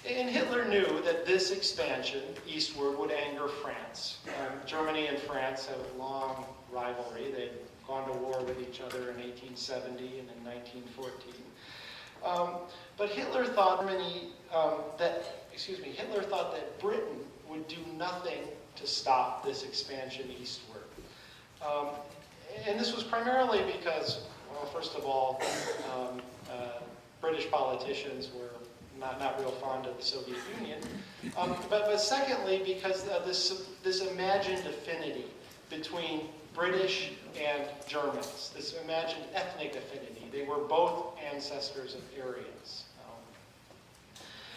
And Hitler knew that this expansion eastward would anger France. Germany and France had a long rivalry. They'd gone to war with each other in 1870 and in 1914. But Hitler thought Hitler thought that Britain would do nothing to stop this expansion eastward. And this was primarily because, well, first of all, British politicians were not real fond of the Soviet Union, but secondly because of this imagined affinity between British and Germans, this imagined ethnic affinity. They were both ancestors of Aryans.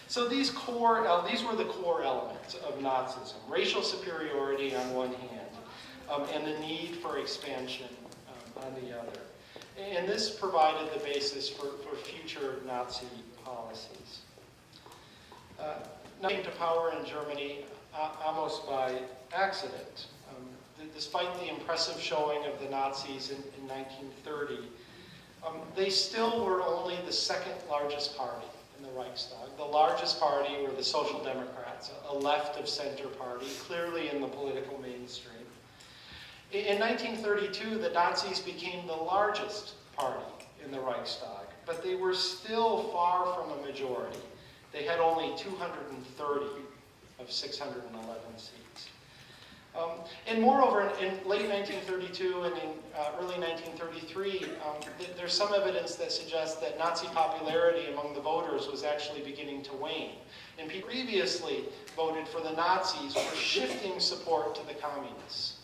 So these were the core elements of Nazism: racial superiority on one hand, and the need for expansion on the other. And this provided the basis for future Nazi policies. Came to power in Germany almost by accident. Despite the impressive showing of the Nazis in 1930, they still were only the second largest party in the Reichstag. The largest party were the Social Democrats, a left-of-center party, clearly in the political mainstream. In 1932, the Nazis became the largest party in the Reichstag, but they were still far from a majority. They had only 230 of 611 seats. And moreover, in late 1932 and in early 1933, there's some evidence that suggests that Nazi popularity among the voters was actually beginning to wane. And people previously voted for the Nazis were shifting support to the communists.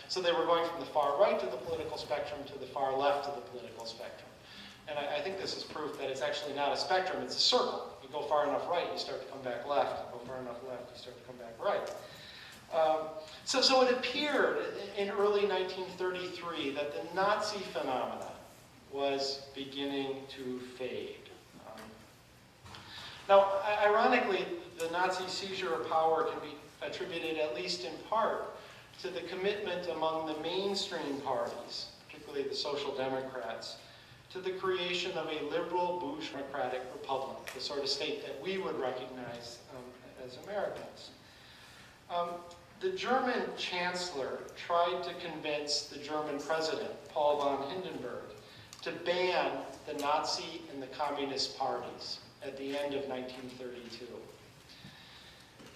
So they were going from the far right of the political spectrum to the far left of the political spectrum. And I think this is proof that it's actually not a spectrum, it's a circle. You go far enough right, you start to come back left. You go far enough left, you start to come back right. So it appeared in early 1933 that the Nazi phenomena was beginning to fade. Now, ironically, the Nazi seizure of power can be attributed, at least in part, to the commitment among the mainstream parties, particularly the Social Democrats, to the creation of a liberal bourgeois democratic republic, the sort of state that we would recognize as Americans. The German chancellor tried to convince the German president, Paul von Hindenburg, to ban the Nazi and the Communist parties at the end of 1932.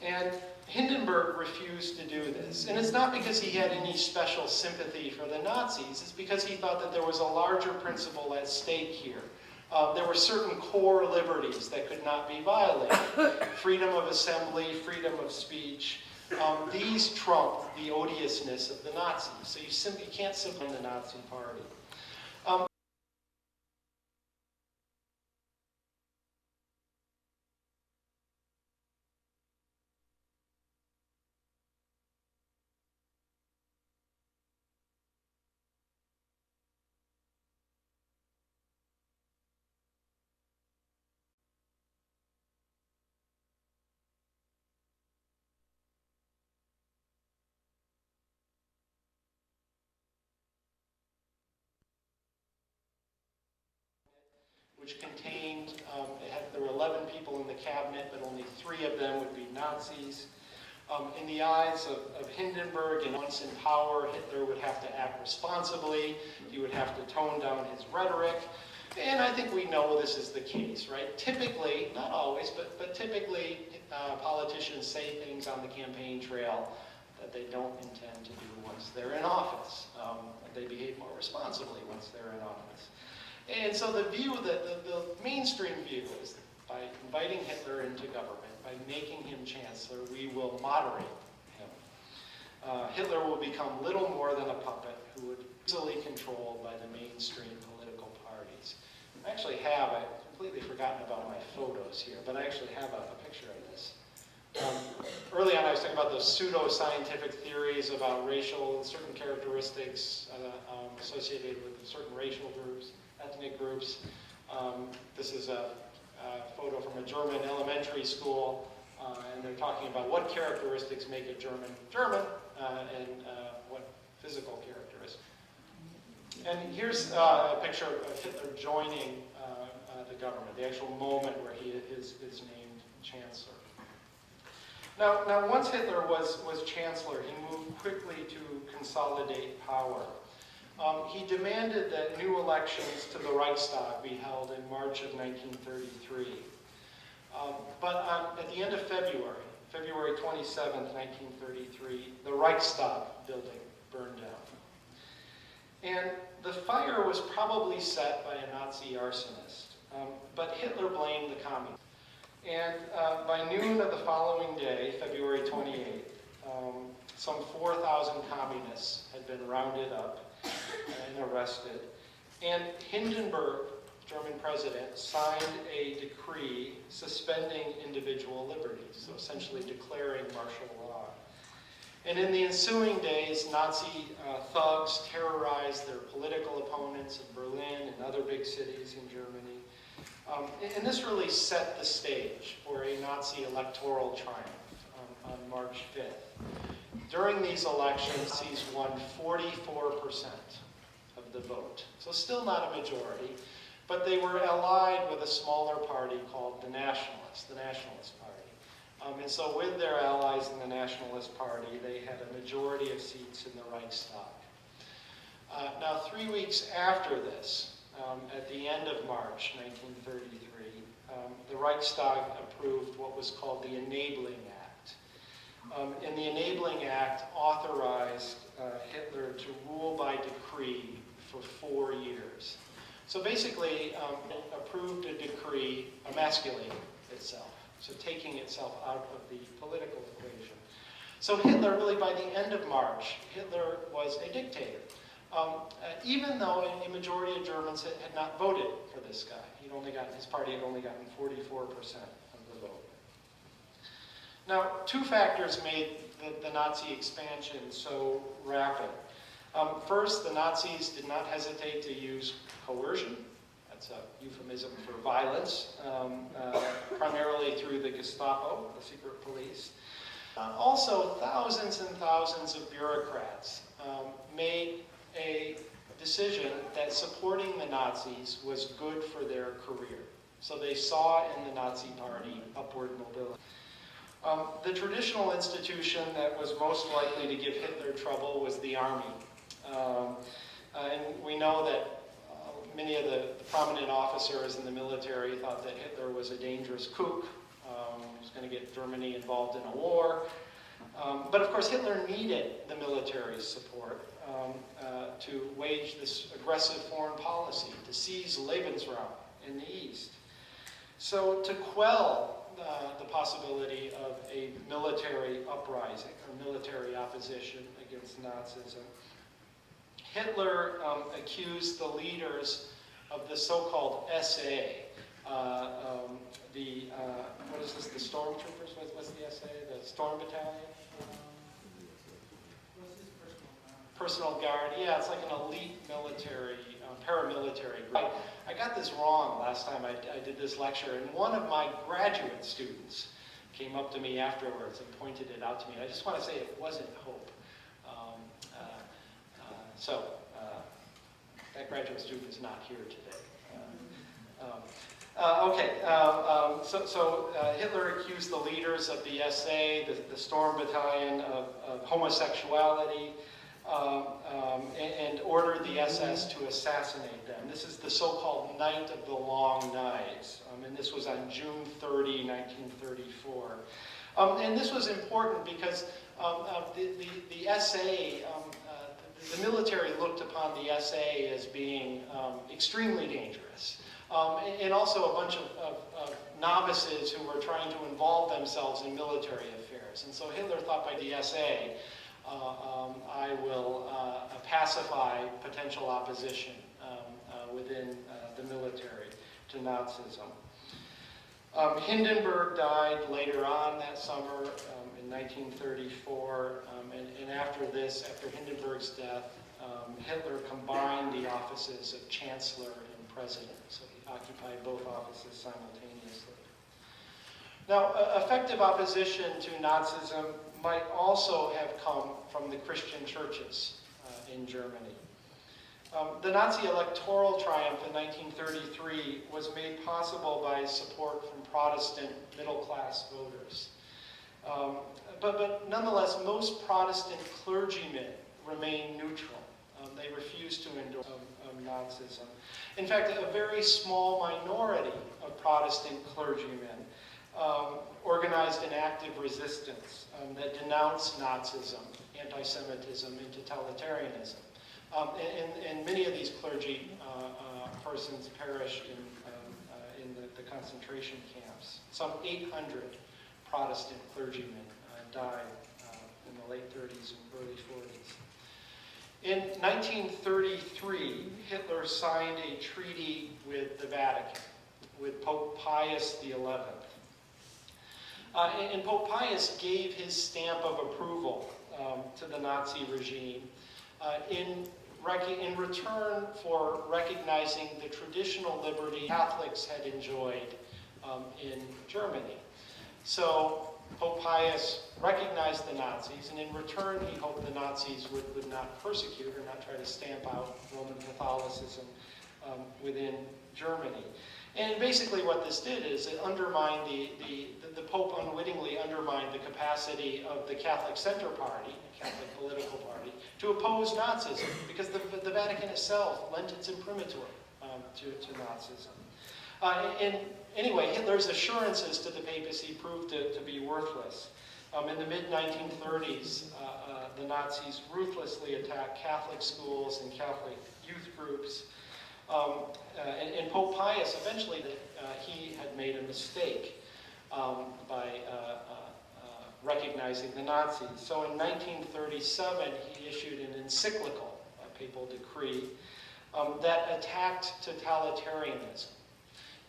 And Hindenburg refused to do this. And it's not because he had any special sympathy for the Nazis. It's because he thought that there was a larger principle at stake here. There were certain core liberties that could not be violated. Freedom of assembly, freedom of speech. These trump the odiousness of the Nazis. So you can't simply ban the Nazi party. Which contained, there were 11 people in the cabinet, but only 3 of them would be Nazis. In the eyes of Hindenburg, and once in power, Hitler would have to act responsibly. He would have to tone down his rhetoric. And I think we know this is the case, right? Typically, not always, but typically politicians say things on the campaign trail that they don't intend to do once they're in office. They behave more responsibly once they're in office. And so the view, the mainstream view is by inviting Hitler into government, by making him chancellor, we will moderate him. Hitler will become little more than a puppet who would be easily controlled by the mainstream political parties. I actually have, I've completely forgotten about my photos here, but I actually have a picture of this. Early on I was talking about those pseudo-scientific theories about racial, certain characteristics associated with certain racial groups, ethnic groups. This is a photo from a German elementary school, and they're talking about what characteristics make a German German, and what physical characteristics. And here's a picture of Hitler joining the government, the actual moment where he is named chancellor. Now, once Hitler was chancellor, he moved quickly to consolidate power. He demanded that new elections to the Reichstag be held in March of 1933. But at the end of February 27th, 1933, the Reichstag building burned down. And the fire was probably set by a Nazi arsonist, but Hitler blamed the communists. And by noon of the following day, February 28th, some 4,000 communists had been rounded up and arrested. And Hindenburg, German president, signed a decree suspending individual liberties, so essentially declaring martial law. And in the ensuing days, Nazi thugs terrorized their political opponents in Berlin and other big cities in Germany. And this really set the stage for a Nazi electoral triumph on March 5th. During these elections, Nazis won 44% of the vote. So still not a majority, but they were allied with a smaller party called the Nationalist Party. And so with their allies in the Nationalist Party, they had a majority of seats in the Reichstag. Now, 3 weeks after this, at the end of March 1933, the Reichstag approved what was called the Enabling Act. And the Enabling Act authorized Hitler to rule by decree for 4 years. So basically, it approved a decree emasculating itself, so taking itself out of the political equation. So Hitler, really by the end of March, Hitler was a dictator. Even though a majority of Germans had not voted for this guy. His party had only gotten 44% of the vote. Now, two factors made the Nazi expansion so rapid. First, the Nazis did not hesitate to use coercion. That's a euphemism for violence, primarily through the Gestapo, the secret police. Also, thousands and thousands of bureaucrats made a decision that supporting the Nazis was good for their career. So they saw in the Nazi party upward mobility. The traditional institution that was most likely to give Hitler trouble was the army. And we know that many of the prominent officers in the military thought that Hitler was a dangerous kook, he was going to get Germany involved in a war. But of course, Hitler needed the military's support to wage this aggressive foreign policy, to seize Lebensraum in the East. So to quell the possibility of a military uprising or military opposition against Nazism, Hitler accused the leaders of the so-called SA, what is this, the stormtroopers? What's the SA? The Storm Battalion? What's his Personal Guard. Yeah, it's like an elite military, paramilitary group. I got this wrong last time I did this lecture, and one of my graduate students came up to me afterwards and pointed it out to me. I just want to say it wasn't Hope. That graduate student is not here today. Hitler accused the leaders of the SA, the Storm Battalion, of homosexuality, and ordered the SS to assassinate them. This is the so-called Night of the Long Knives, and this was on June 30, 1934. And this was important because the SA, the military looked upon the SA as being extremely dangerous. And also a bunch of novices who were trying to involve themselves in military affairs. And so Hitler thought by the SA, I will pacify potential opposition within the military to Nazism. Hindenburg died later on that summer in 1934, and after this, after Hindenburg's death, Hitler combined the offices of Chancellor and President, so he occupied both offices simultaneously. Now, effective opposition to Nazism might also have come from the Christian churches in Germany. The Nazi electoral triumph in 1933 was made possible by support from Protestant middle-class voters. But nonetheless, most Protestant clergymen remained neutral. They refused to endorse Nazism. In fact, a very small minority of Protestant clergymen organized an active resistance that denounced Nazism, anti-Semitism, and totalitarianism. And many of these clergy persons perished in the concentration camps. Some 800 Protestant clergymen died in the late 30s and early 40s. In 1933, Hitler signed a treaty with the Vatican, with Pope Pius XI. And Pope Pius gave his stamp of approval to the Nazi regime in return for recognizing the traditional liberty Catholics had enjoyed in Germany. So Pope Pius recognized the Nazis, and in return he hoped the Nazis would not persecute or not try to stamp out Roman Catholicism within Germany. And basically what this did is it undermined the Pope unwittingly undermined the capacity of the Catholic Center Party, the Catholic political party, to oppose Nazism, because the Vatican itself lent its imprimatur to Nazism. And anyway, Hitler's assurances to the papacy proved to be worthless. In the mid-1930s, the Nazis ruthlessly attacked Catholic schools and Catholic youth groups. And Pope Pius eventually he had made a mistake by recognizing the Nazis. So in 1937, he issued an encyclical, a papal decree, that attacked totalitarianism.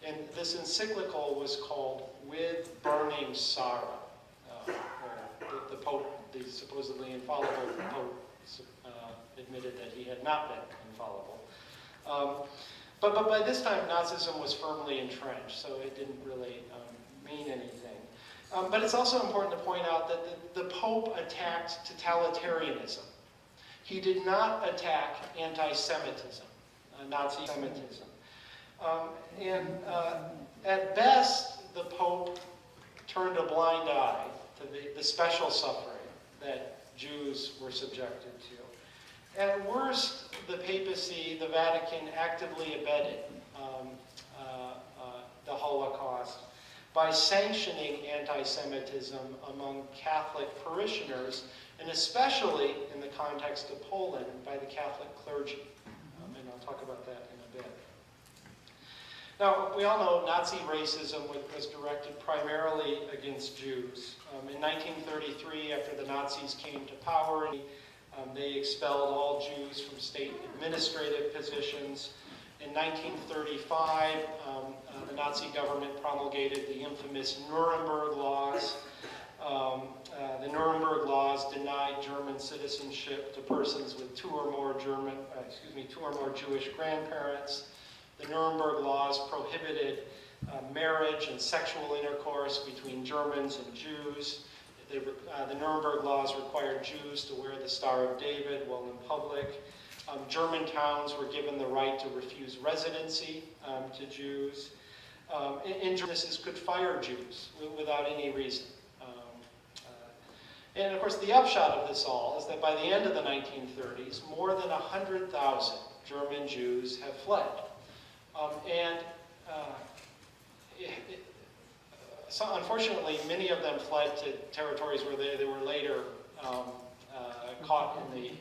And this encyclical was called With Burning Sorrow, where the Pope, the supposedly infallible Pope, admitted that he had not been infallible. But by this time, Nazism was firmly entrenched, so it didn't really mean anything. But it's also important to point out that the Pope attacked totalitarianism. He did not attack anti-Semitism, Nazi Semitism. And at best, the Pope turned a blind eye to the special suffering that Jews were subjected to. At worst, the papacy, the Vatican, actively abetted the Holocaust by sanctioning anti-Semitism among Catholic parishioners, and especially in the context of Poland, by the Catholic clergy. And I'll talk about that in a bit. Now, we all know Nazi racism was directed primarily against Jews. In 1933, after the Nazis came to power, they expelled all Jews from state administrative positions. In 1935, the Nazi government promulgated the infamous Nuremberg laws. The Nuremberg laws denied German citizenship to persons with two or more Jewish grandparents. The Nuremberg laws prohibited marriage and sexual intercourse between Germans and Jews. The Nuremberg laws required Jews to wear the Star of David while in public. German towns were given the right to refuse residency to Jews. And businesses could fire Jews without any reason. And of course, the upshot of this all is that by the end of the 1930s, more than 100,000 German Jews have fled. So unfortunately, many of them fled to territories where they were later caught in the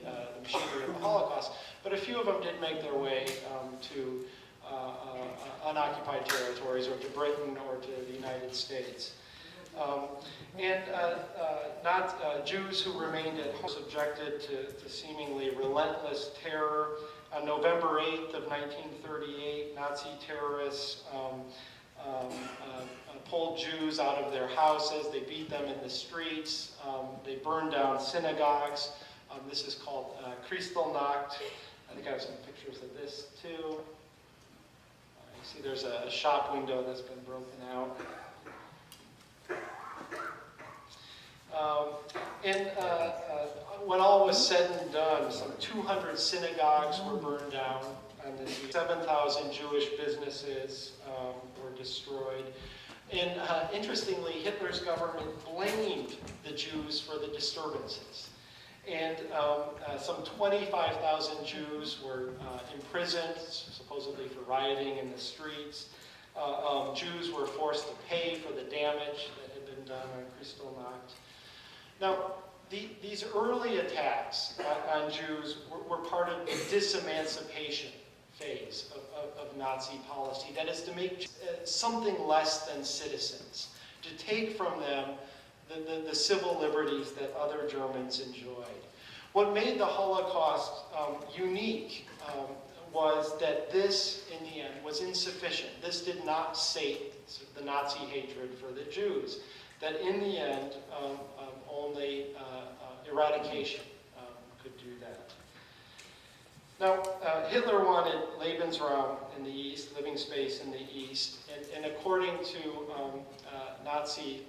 machinery of the Holocaust. But a few of them did make their way to unoccupied territories, or to Britain, or to the United States. Not Jews who remained at home subjected to seemingly relentless terror. On November 8th of 1938, Nazi terrorists pulled Jews out of their houses. They beat them in the streets. They burned down synagogues. This is called Kristallnacht. I think I have some pictures of this too. You see there's a shop window that's been broken out. When all was said and done, some 200 synagogues were burned down, and 7,000 Jewish businesses were destroyed. And interestingly, Hitler's government blamed the Jews for the disturbances. And some 25,000 Jews were imprisoned, supposedly for rioting in the streets. Jews were forced to pay for the damage that had been done on Kristallnacht. Now, these early attacks on Jews were part of the disemancipation phase of Nazi policy. That is, to make something less than citizens, to take from them the civil liberties that other Germans enjoyed. What made the Holocaust unique was that this, in the end, was insufficient. This did not sate the Nazi hatred for the Jews. That in the end, only eradication could do that. Now, Hitler wanted Lebensraum in the East, living space in the East, and according to Nazi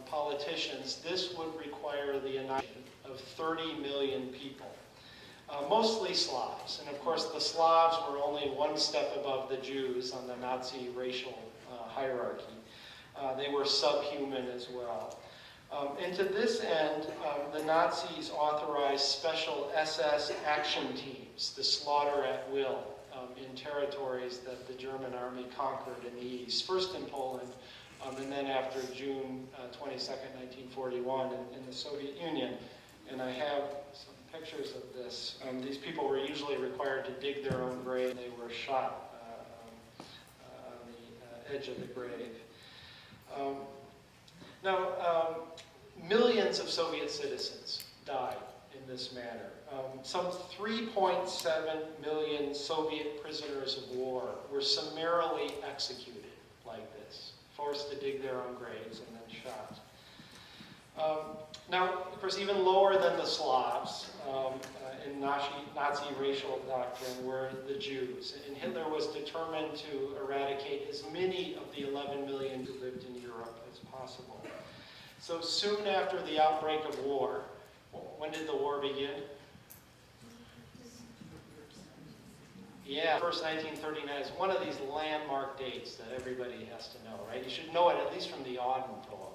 politicians, this would require the annihilation of 30 million people, mostly Slavs. And of course, the Slavs were only one step above the Jews on the Nazi racial hierarchy. They were subhuman as well. And to this end, the Nazis authorized special SS action teams to slaughter at will in territories that the German army conquered in the East, first in Poland, and then after June 22nd, 1941 in the Soviet Union. And I have some pictures of this. These people were usually required to dig their own grave. They were shot on the edge of the grave. Millions of Soviet citizens died in this manner. Some 3.7 million Soviet prisoners of war were summarily executed like this, forced to dig their own graves and then shot. Now, of course, even lower than the Slavs in Nazi racial doctrine were the Jews. And Hitler was determined to eradicate as many of the 11 million who lived in Europe as possible. So soon after the outbreak of war, when did the war begin? Yeah, first 1939 is one of these landmark dates that everybody has to know, right? You should know it at least from the Auden poem.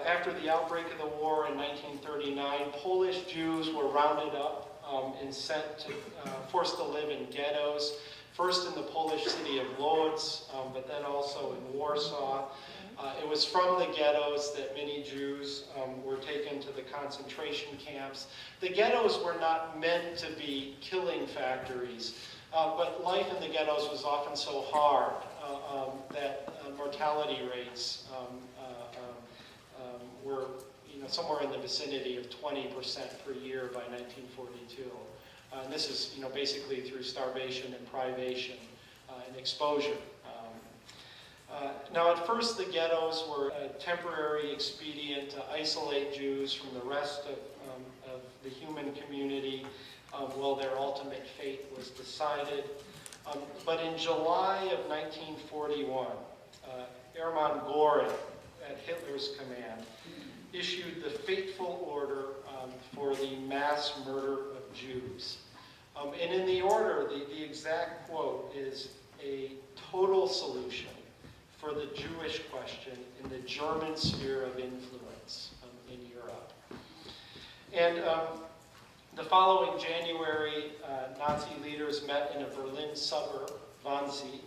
After the outbreak of the war in 1939, Polish Jews were rounded up and sent to, forced to live in ghettos, first in the Polish city of Lodz, but then also in Warsaw. It was from the ghettos that many Jews were taken to the concentration camps. The ghettos were not meant to be killing factories, but life in the ghettos was often so hard that mortality rates were somewhere in the vicinity of 20% per year by 1942. And this is basically through starvation and privation and exposure. Now, at first, the ghettos were a temporary expedient to isolate Jews from the rest of the human community while their ultimate fate was decided. But in July of 1941, Hermann Göring, at Hitler's command, issued the fateful order for the mass murder of Jews. And in the order, the exact quote is a total solution for the Jewish question in the German sphere of influence in Europe. And the following January, Nazi leaders met in a Berlin suburb, Wannsee,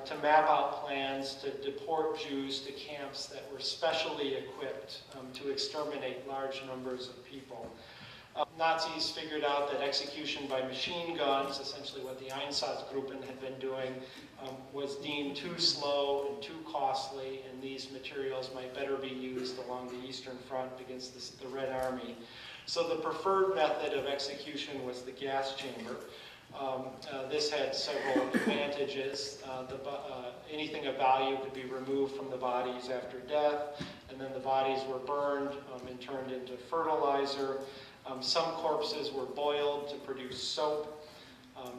to map out plans to deport Jews to camps that were specially equipped to exterminate large numbers of people. Nazis figured out that execution by machine guns, essentially what the Einsatzgruppen had been doing, was deemed too slow and too costly, and these materials might better be used along the Eastern Front against the Red Army. So the preferred method of execution was the gas chamber. This had several advantages. Anything of value could be removed from the bodies after death, and then the bodies were burned and turned into fertilizer. Some corpses were boiled to produce soap.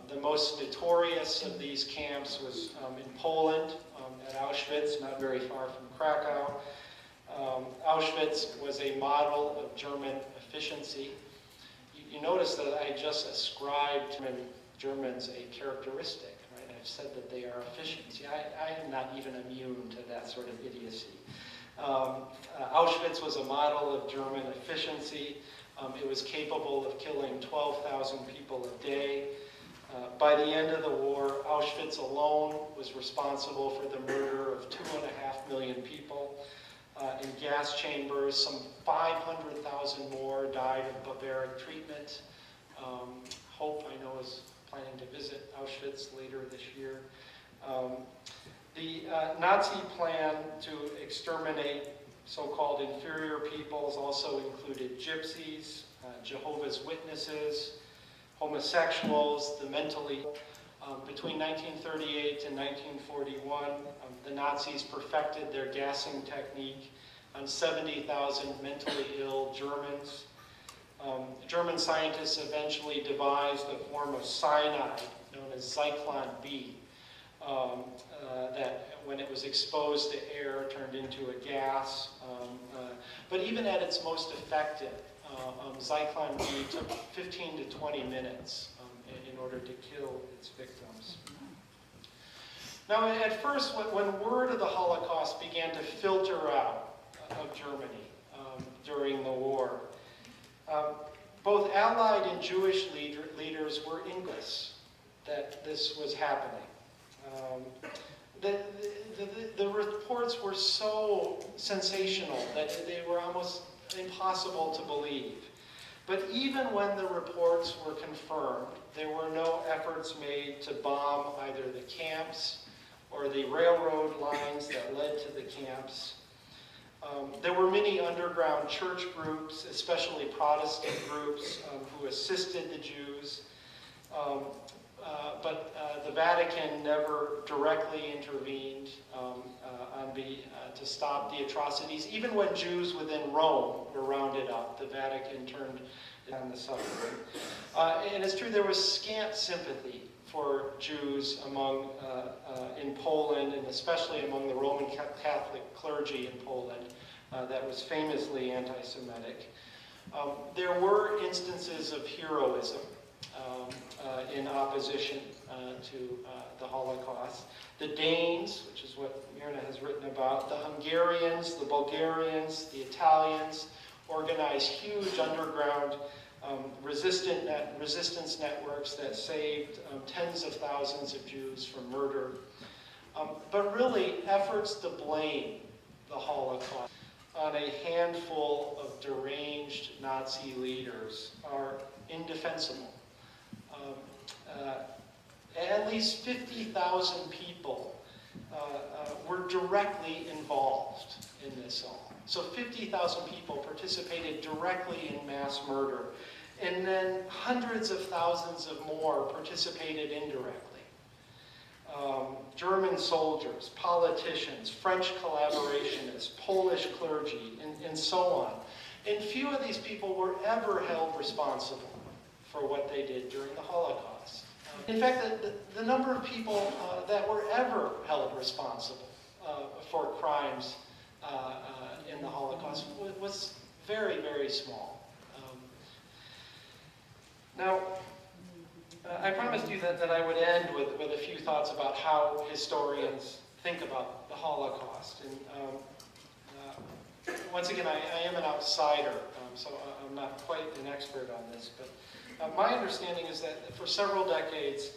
The most notorious of these camps was in Poland, at Auschwitz, not very far from Krakow. Auschwitz was a model of German efficiency. You notice that I just ascribed Germans a characteristic, right? I've said that they are efficient. See, I am not even immune to that sort of idiocy. Auschwitz was a model of German efficiency. It was capable of killing 12,000 people a day. By the end of the war, Auschwitz alone was responsible for the murder of 2.5 million people. In gas chambers, some 500,000 more died of barbaric treatment. Hope, I know, is planning to visit Auschwitz later this year. The Nazi plan to exterminate so-called inferior peoples also included gypsies, Jehovah's Witnesses, homosexuals, the mentally ill. Between 1938 and 1941, the Nazis perfected their gassing technique on 70,000 mentally ill Germans. German scientists eventually devised a form of cyanide known as Zyklon B that, when it was exposed to air, turned into a gas. But even at its most effective, Zyklon B took 15 to 20 minutes in order to kill its victims. Now, at first, when word of the Holocaust began to filter out of Germany during the war, both Allied and Jewish leaders were English that this was happening. The reports were so sensational that they were almost impossible to believe. But even when the reports were confirmed, there were no efforts made to bomb either the camps or the railroad lines that led to the camps. There were many underground church groups, especially Protestant groups, who assisted the Jews. But the Vatican never directly intervened to stop the atrocities. Even when Jews within Rome were rounded up, the Vatican turned down the suffering. And it's true, there was scant sympathy for Jews in Poland, and especially among the Roman Catholic clergy in Poland that was famously anti-Semitic. There were instances of heroism in opposition to the Holocaust. The Danes, which is what Mirna has written about, the Hungarians, the Bulgarians, the Italians organized huge underground resistance networks that saved tens of thousands of Jews from murder. But really, efforts to blame the Holocaust on a handful of deranged Nazi leaders are indefensible. At least 50,000 people were directly involved in this all. So 50,000 people participated directly in mass murder. And then hundreds of thousands of more participated indirectly. German soldiers, politicians, French collaborationists, Polish clergy, and so on. And few of these people were ever held responsible for what they did during the Holocaust. In fact, the number of people that were ever held responsible for crimes in the Holocaust was very, very small. Now, I promised you that I would end with a few thoughts about how historians think about the the Holocaust. And once again, I am an outsider, so I'm not quite an expert on this, but my understanding is that for several decades,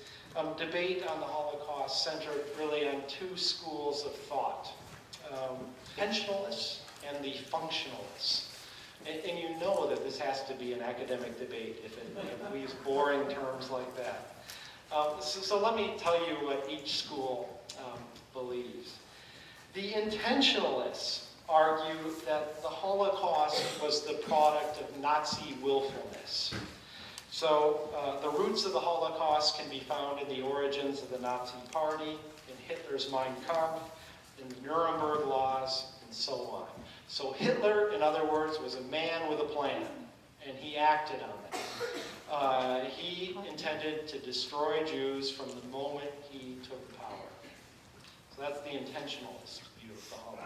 debate on the Holocaust centered really on two schools of thought, intentionalists and the functionalists. And you know that this has to be an academic debate if we use boring terms like that. So let me tell you what each school believes. The intentionalists argue that the Holocaust was the product of Nazi willfulness. So the roots of the Holocaust can be found in the origins of the Nazi Party, in Hitler's Mein Kampf, in the Nuremberg laws, and so on. So Hitler, in other words, was a man with a plan, and he acted on it. He intended to destroy Jews from the moment he took power. So that's the intentionalist view of the Holocaust.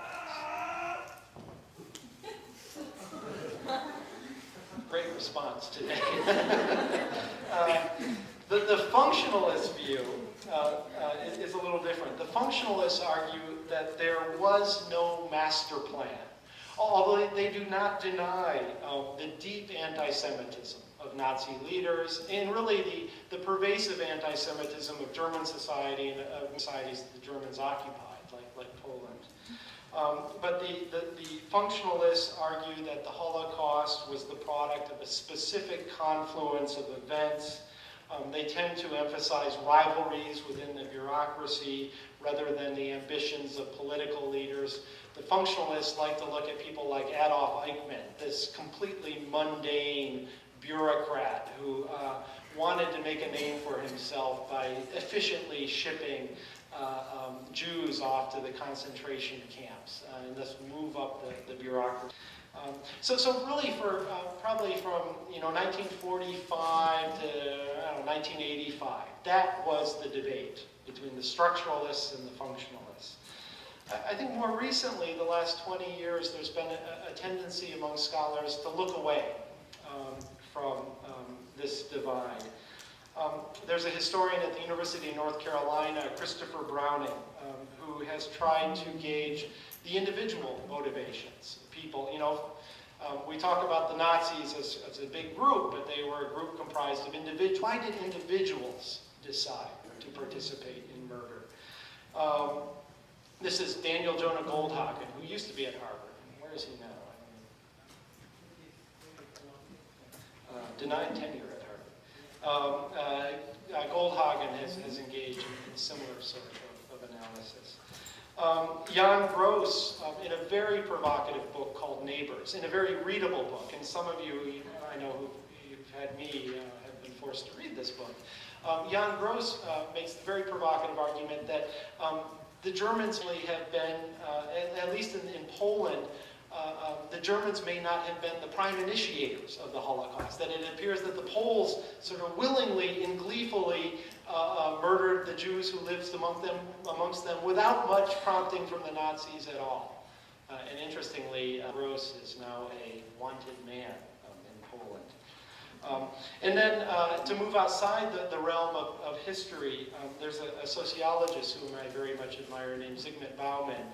Great response today. The functionalist view is a little different. The functionalists argue that there was no master plan, although they do not deny the deep anti-Semitism of Nazi leaders and really the pervasive anti-Semitism of German society and of societies that the Germans occupied, like Poland. But the functionalists argue that the Holocaust was the product of a specific confluence of events. They tend to emphasize rivalries within the bureaucracy rather than the ambitions of political leaders. The functionalists like to look at people like Adolf Eichmann, this completely mundane bureaucrat who wanted to make a name for himself by efficiently shipping Jews off to the concentration camps and thus move up the bureaucracy. So really for probably from 1945 to 1985, that was the debate between the structuralists and the functionalists. I think more recently, the last 20 years, there's been a tendency among scholars to look away from this divide. There's a historian at the University of North Carolina, Christopher Browning, who has tried to gauge the individual motivations of people. We talk about the Nazis as a big group, but they were a group comprised of individuals. Why did individuals decide to participate in murder? This is Daniel Jonah Goldhagen, who used to be at Harvard. Where is he now? Denied tenure at Harvard. Goldhagen has engaged in similar sort of analysis. Jan Gross, in a very provocative book called Neighbors, in a very readable book, and some of you, I know who've had me, have been forced to read this book. Jan Gross makes the very provocative argument that the Germans have been, at least in Poland, the Germans may not have been the prime initiators of the Holocaust, that it appears that the Poles sort of willingly and gleefully murdered the Jews who lived amongst them without much prompting from the Nazis at all. And interestingly, Gross is now a wanted man in Poland. And then to move outside the realm of history, there's a sociologist whom I very much admire named Zygmunt Bauman,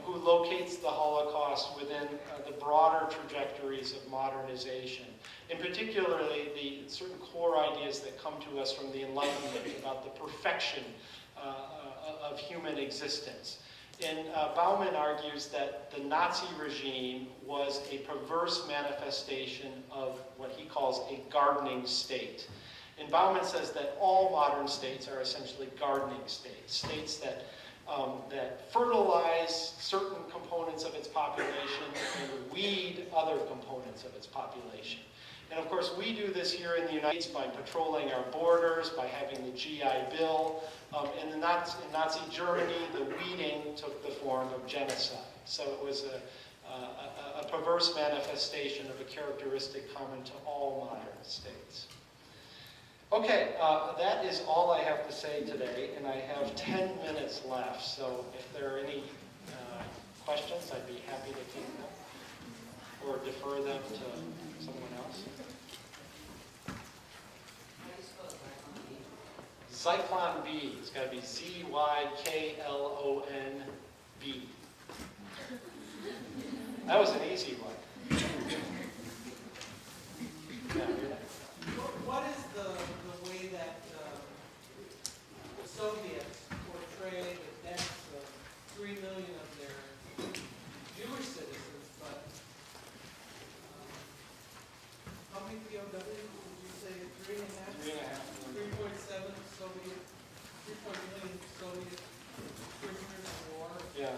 who locates the Holocaust within the broader trajectories of modernization, and particularly the certain core ideas that come to us from the Enlightenment about the perfection of human existence. And Bauman argues that the Nazi regime was a perverse manifestation of what he calls a gardening state. And Bauman says that all modern states are essentially gardening states, states that fertilize certain components of its population and weed other components of its population. And of course, we do this here in the United States by patrolling our borders, by having the GI Bill. In Nazi Germany, the weeding took the form of genocide. So it was a perverse manifestation of a characteristic common to all modern states. Okay, that is all I have to say today, and I have 10 minutes left, so if there are any questions, I'd be happy to take them, or defer them to someone else. Zyklon B, it's got to be Z-Y-K-L-O-N B. That was an easy one. Yeah, What is the way that the Soviets portray the deaths of 3 million of their Jewish citizens, but how many POWs did you say? 3.5? 3.7 Soviet, 3 million Soviet prisoners of war. yeah.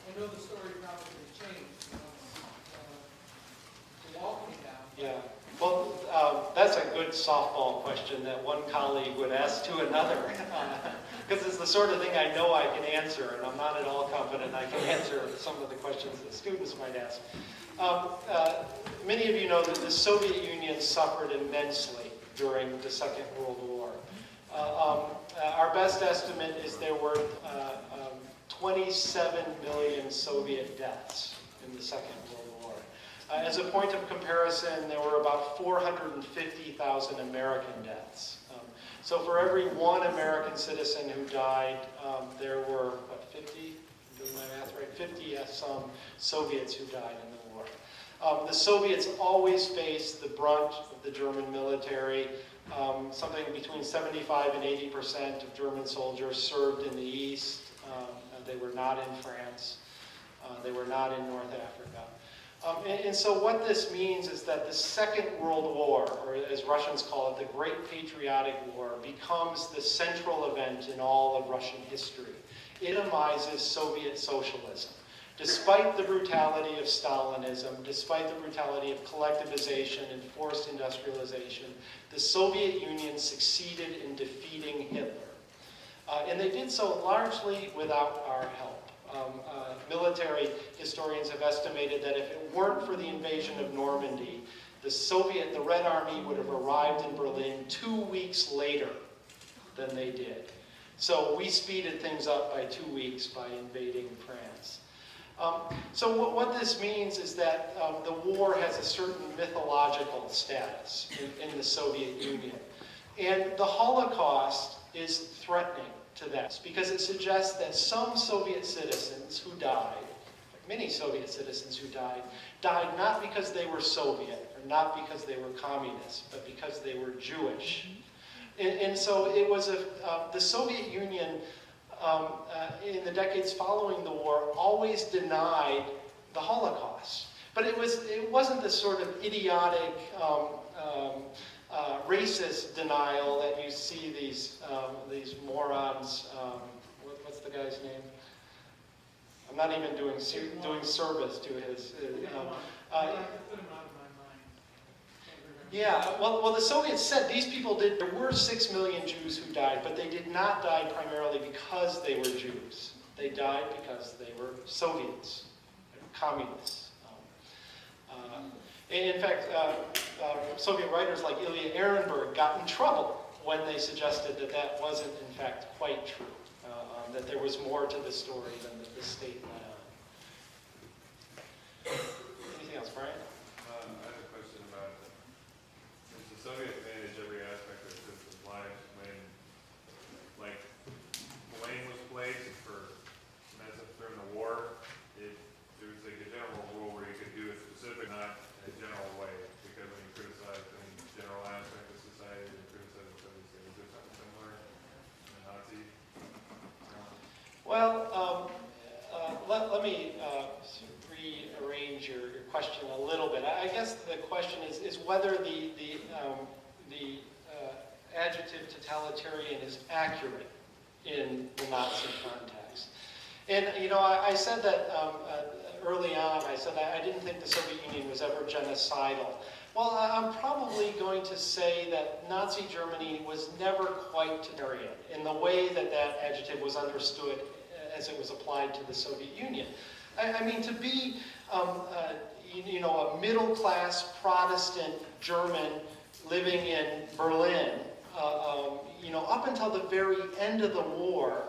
I know the story probably changed once the wall came down. Yeah. Well, that's a good softball question that one colleague would ask to another. Because it's the sort of thing I know I can answer, and I'm not at all confident I can answer some of the questions that students might ask. Many of you know that the Soviet Union suffered immensely during the Second World War. Our best estimate is there were 27 million Soviet deaths in the Second World War. As a point of comparison, there were about 450,000 American deaths. So for every one American citizen who died, there were, what, 50? I'm doing my math right, 50 some Soviets who died in the war. The Soviets always faced the brunt of the German military. Something between 75 and 80% of German soldiers served in the East. They were not in France. They were not in North Africa. And so what this means is that the Second World War, or as Russians call it, the Great Patriotic War, becomes the central event in all of Russian history. It epitomizes Soviet socialism. Despite the brutality of Stalinism, despite the brutality of collectivization and forced industrialization, the Soviet Union succeeded in defeating Hitler. And they did so largely without our help. Military historians have estimated that if it weren't for the invasion of Normandy, the Red Army would have arrived in Berlin 2 weeks later than they did. So we speeded things up by 2 weeks by invading France. So what this means is that the war has a certain mythological status in the Soviet Union. And the Holocaust is threatening to that because it suggests that some Soviet citizens who died, many Soviet citizens who died not because they were Soviet or not because they were communists, but because they were Jewish. And so it was the Soviet Union in the decades following the war always denied the Holocaust. But it wasn't this sort of idiotic racist denial that you see these morons. What's the guy's name? I'm not even doing service to his. Yeah, well, the Soviets said these people did. There were 6 million Jews who died, but they did not die primarily because they were Jews. They died because they were Soviets, communists. In fact, Soviet writers like Ilya Ehrenberg got in trouble when they suggested that that wasn't, in fact, quite true, that there was more to the story than the state let on. Anything else, Brian? I have a question about since the Soviets managed every aspect of their citizens' lives, when, like, blame was placed for mess up during the war, there was like a general rule where you could do it specific, not in a general way, because when you criticize any general aspect of society, you criticize the Soviets. Is there something similar in the Nazi? Well, let me rearrange your question a little bit. I guess the question is whether the adjective totalitarian is accurate in the Nazi context. And, you know, I said that early on, I said I didn't think the Soviet Union was ever genocidal. Well, I'm probably going to say that Nazi Germany was never quite totalitarian in the way that that adjective was understood as it was applied to the Soviet Union. I mean, to be, you know, a middle-class Protestant German living in Berlin, you know, up until the very end of the war,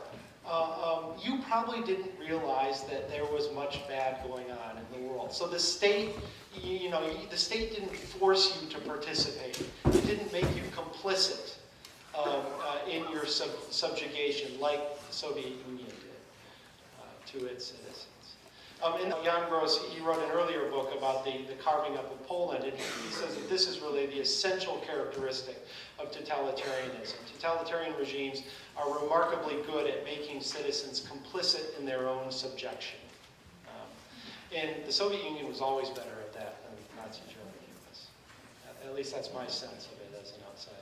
you probably didn't realize that there was much bad going on in the world. So the state, you know, the state didn't force you to participate. It didn't make you complicit in your subjugation like the Soviet Union did. to its citizens. And Jan Gross, he wrote an earlier book about the carving up of Poland, and he says that this is really the essential characteristic of totalitarianism. Totalitarian regimes are remarkably good at making citizens complicit in their own subjection. And the Soviet Union was always better at that than Nazi Germany was. At least that's my sense of it as an outsider.